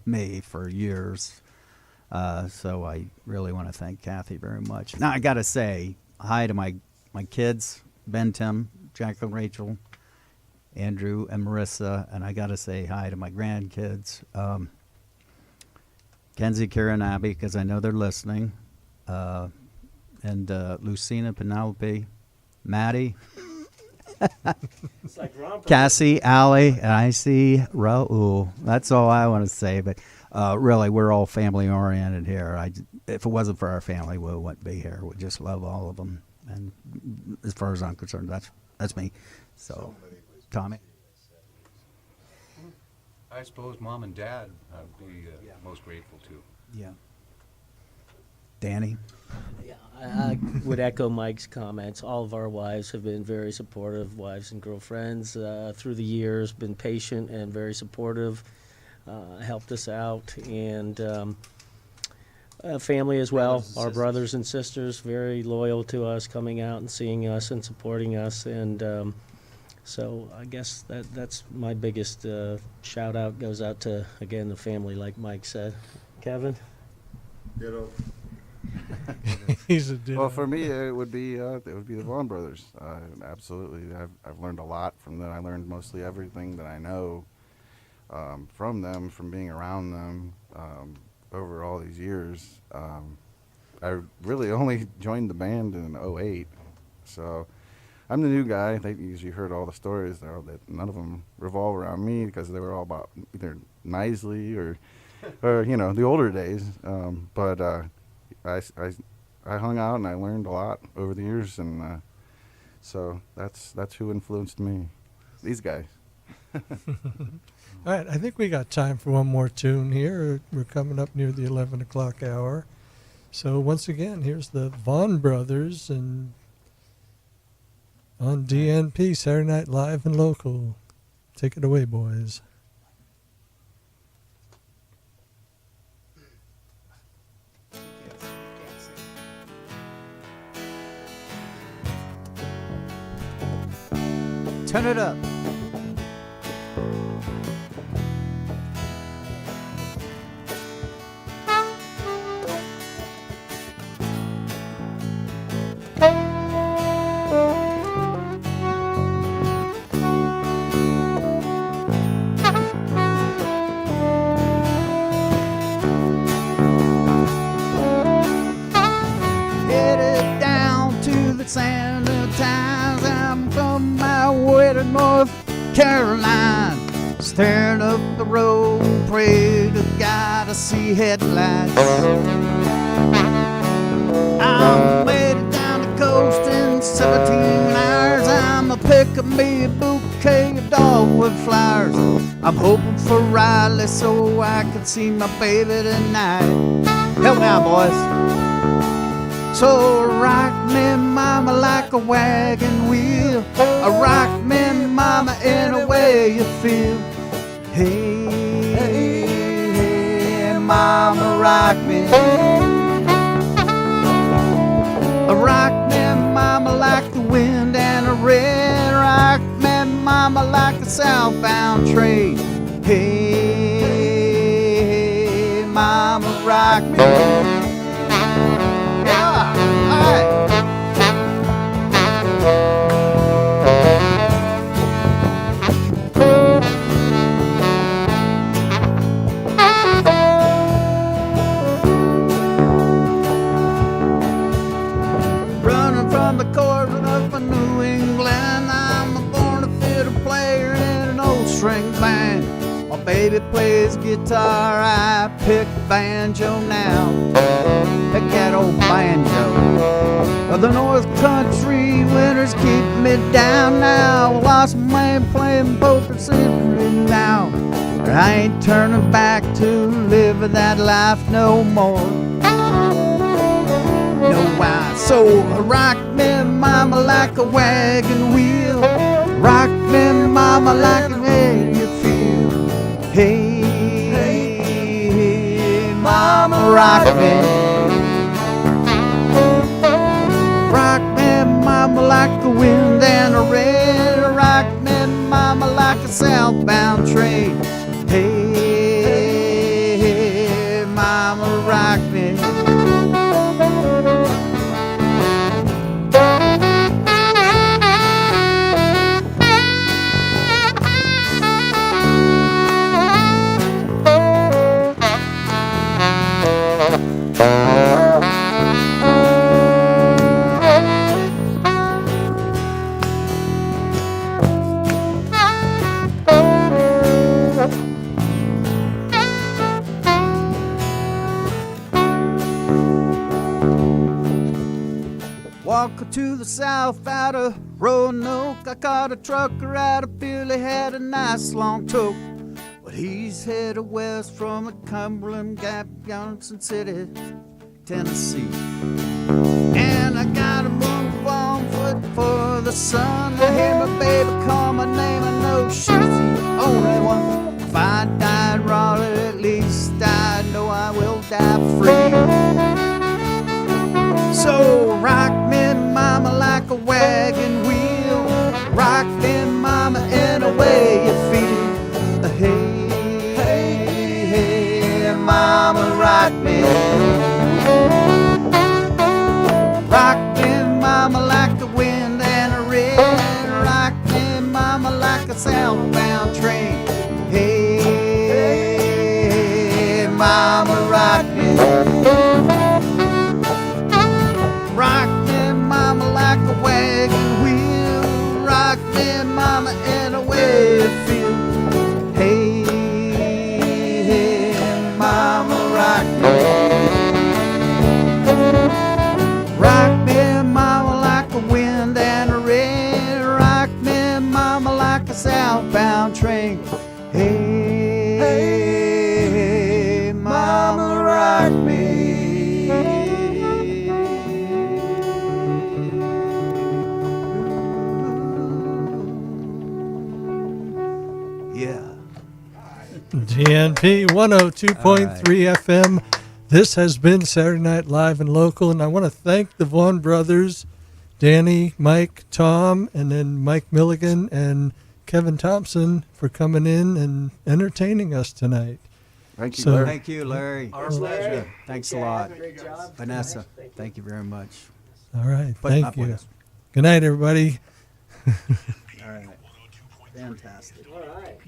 me for years. So I really want to thank Kathy very much. Now I got to say hi to my kids, Ben, Tim, Jacqueline, Rachel. Andrew and Marissa, and I got to say hi to my grandkids, Kenzie, Kara, and Abby, because I know they're listening, and Lucina, Penelope, Maddie, It's like romper. Cassie, Allie, and I see Raul. That's all I want to say. But really, we're all family oriented here. If it wasn't for our family, we wouldn't be here. We just love all of them. And as far as I'm concerned, that's me. So, Tommy. I suppose mom and dad I'd be most grateful to. Yeah. Danny. Yeah, I would echo Mike's comments. All of our wives have been very supportive, wives and girlfriends, through the years, been patient and very supportive, helped us out, and family as well. Our brothers and sisters, very loyal to us, coming out and seeing us and supporting us, and so I guess that's my biggest shout out goes out to, again, the family, like Mike said. Kevin? He's a dude. Well, for me, it would be the Vaughan Brothers. Absolutely, I've learned a lot from them. I learned mostly everything that I know from them, from being around them over all these years. I really only joined the band in '08, so I'm the new guy. They usually heard all the stories that none of them revolve around me because they were all about either Nisley or the older days. But I hung out and I learned a lot over the years, and so that's who influenced me. These guys. All right, I think we got time for one more tune here. We're coming up near the 11 o'clock hour. So once again, here's the Vaughan Brothers and on DNP, Saturday Night Live and Local. Take it away, boys. Turn it up. Headed down to the sanitize. I'm from my way to North Carolina. Staring up the road, pray to God I see headlights. I'm headed down the coast in 17 hours. I'm a picking me a bouquet of dogwood flowers. I'm hoping for Riley so I can see my baby tonight. Help me out, boys. So rock me, mama, like a wagon wheel. Rock me, mama, in a way you feel. Hey, hey, mama, rock me. Rock me, mama, like the wind and a red. Rock me, mama, like a southbound train. Hey, mama, rock me. Running from the corner of New England, I'm a born fiddle player in an old string band. My baby plays guitar, I pick banjo now. Pick that old banjo. The North Country winters keep me down now. Lost my man playing poker sitting now. I ain't turning back to live that life no more. No why. So rock me, mama, like a wagon wheel. Rock me, mama, like a way you feel. Hey, hey, mama, rock me. Rock me, mama, like the wind and the rain. Rock me, mama, like a southbound train. Hey, hey, mama, rock me. to the south out of Roanoke. I caught a trucker out of Philly, he had a nice long toke. But he's headed west from the Cumberland Gap, Johnson City, Tennessee. And I gotta move on foot for the sun. I hear my baby call my name, I know she's the only one. If I died Raleigh, at least I know I will die free. So rock me, mama, like a wagon wheel. Rock me, mama, in a way you feel. Hey, hey, hey, mama, rock me. Rock me, mama, like the wind and a rain. Rock me, mama, like a southbound train. Hey, hey, mama, rock me. Rock me, mama, like a wagon wheel. Rock me, mama, in a way you feel. Hey, hey, mama, rock me. Rock me, mama, like a wind and a rain. Rock me, mama, like a southbound train. Hey, hey, mama, rock me. Yeah. GNP 102.3 FM. This has been Saturday Night Live and Local, and I want to thank the Vaughan Brothers, Danny, Mike, Tom, and then Mike Millican and Kevin Thompson for coming in and entertaining us tonight. Thank you, So- Larry. Thank you, Larry. Our pleasure. Thanks a lot. Great job. Vanessa, thank you very much. All right, Putting thank up with you. us. Good night, everybody. All right. Fantastic. All right.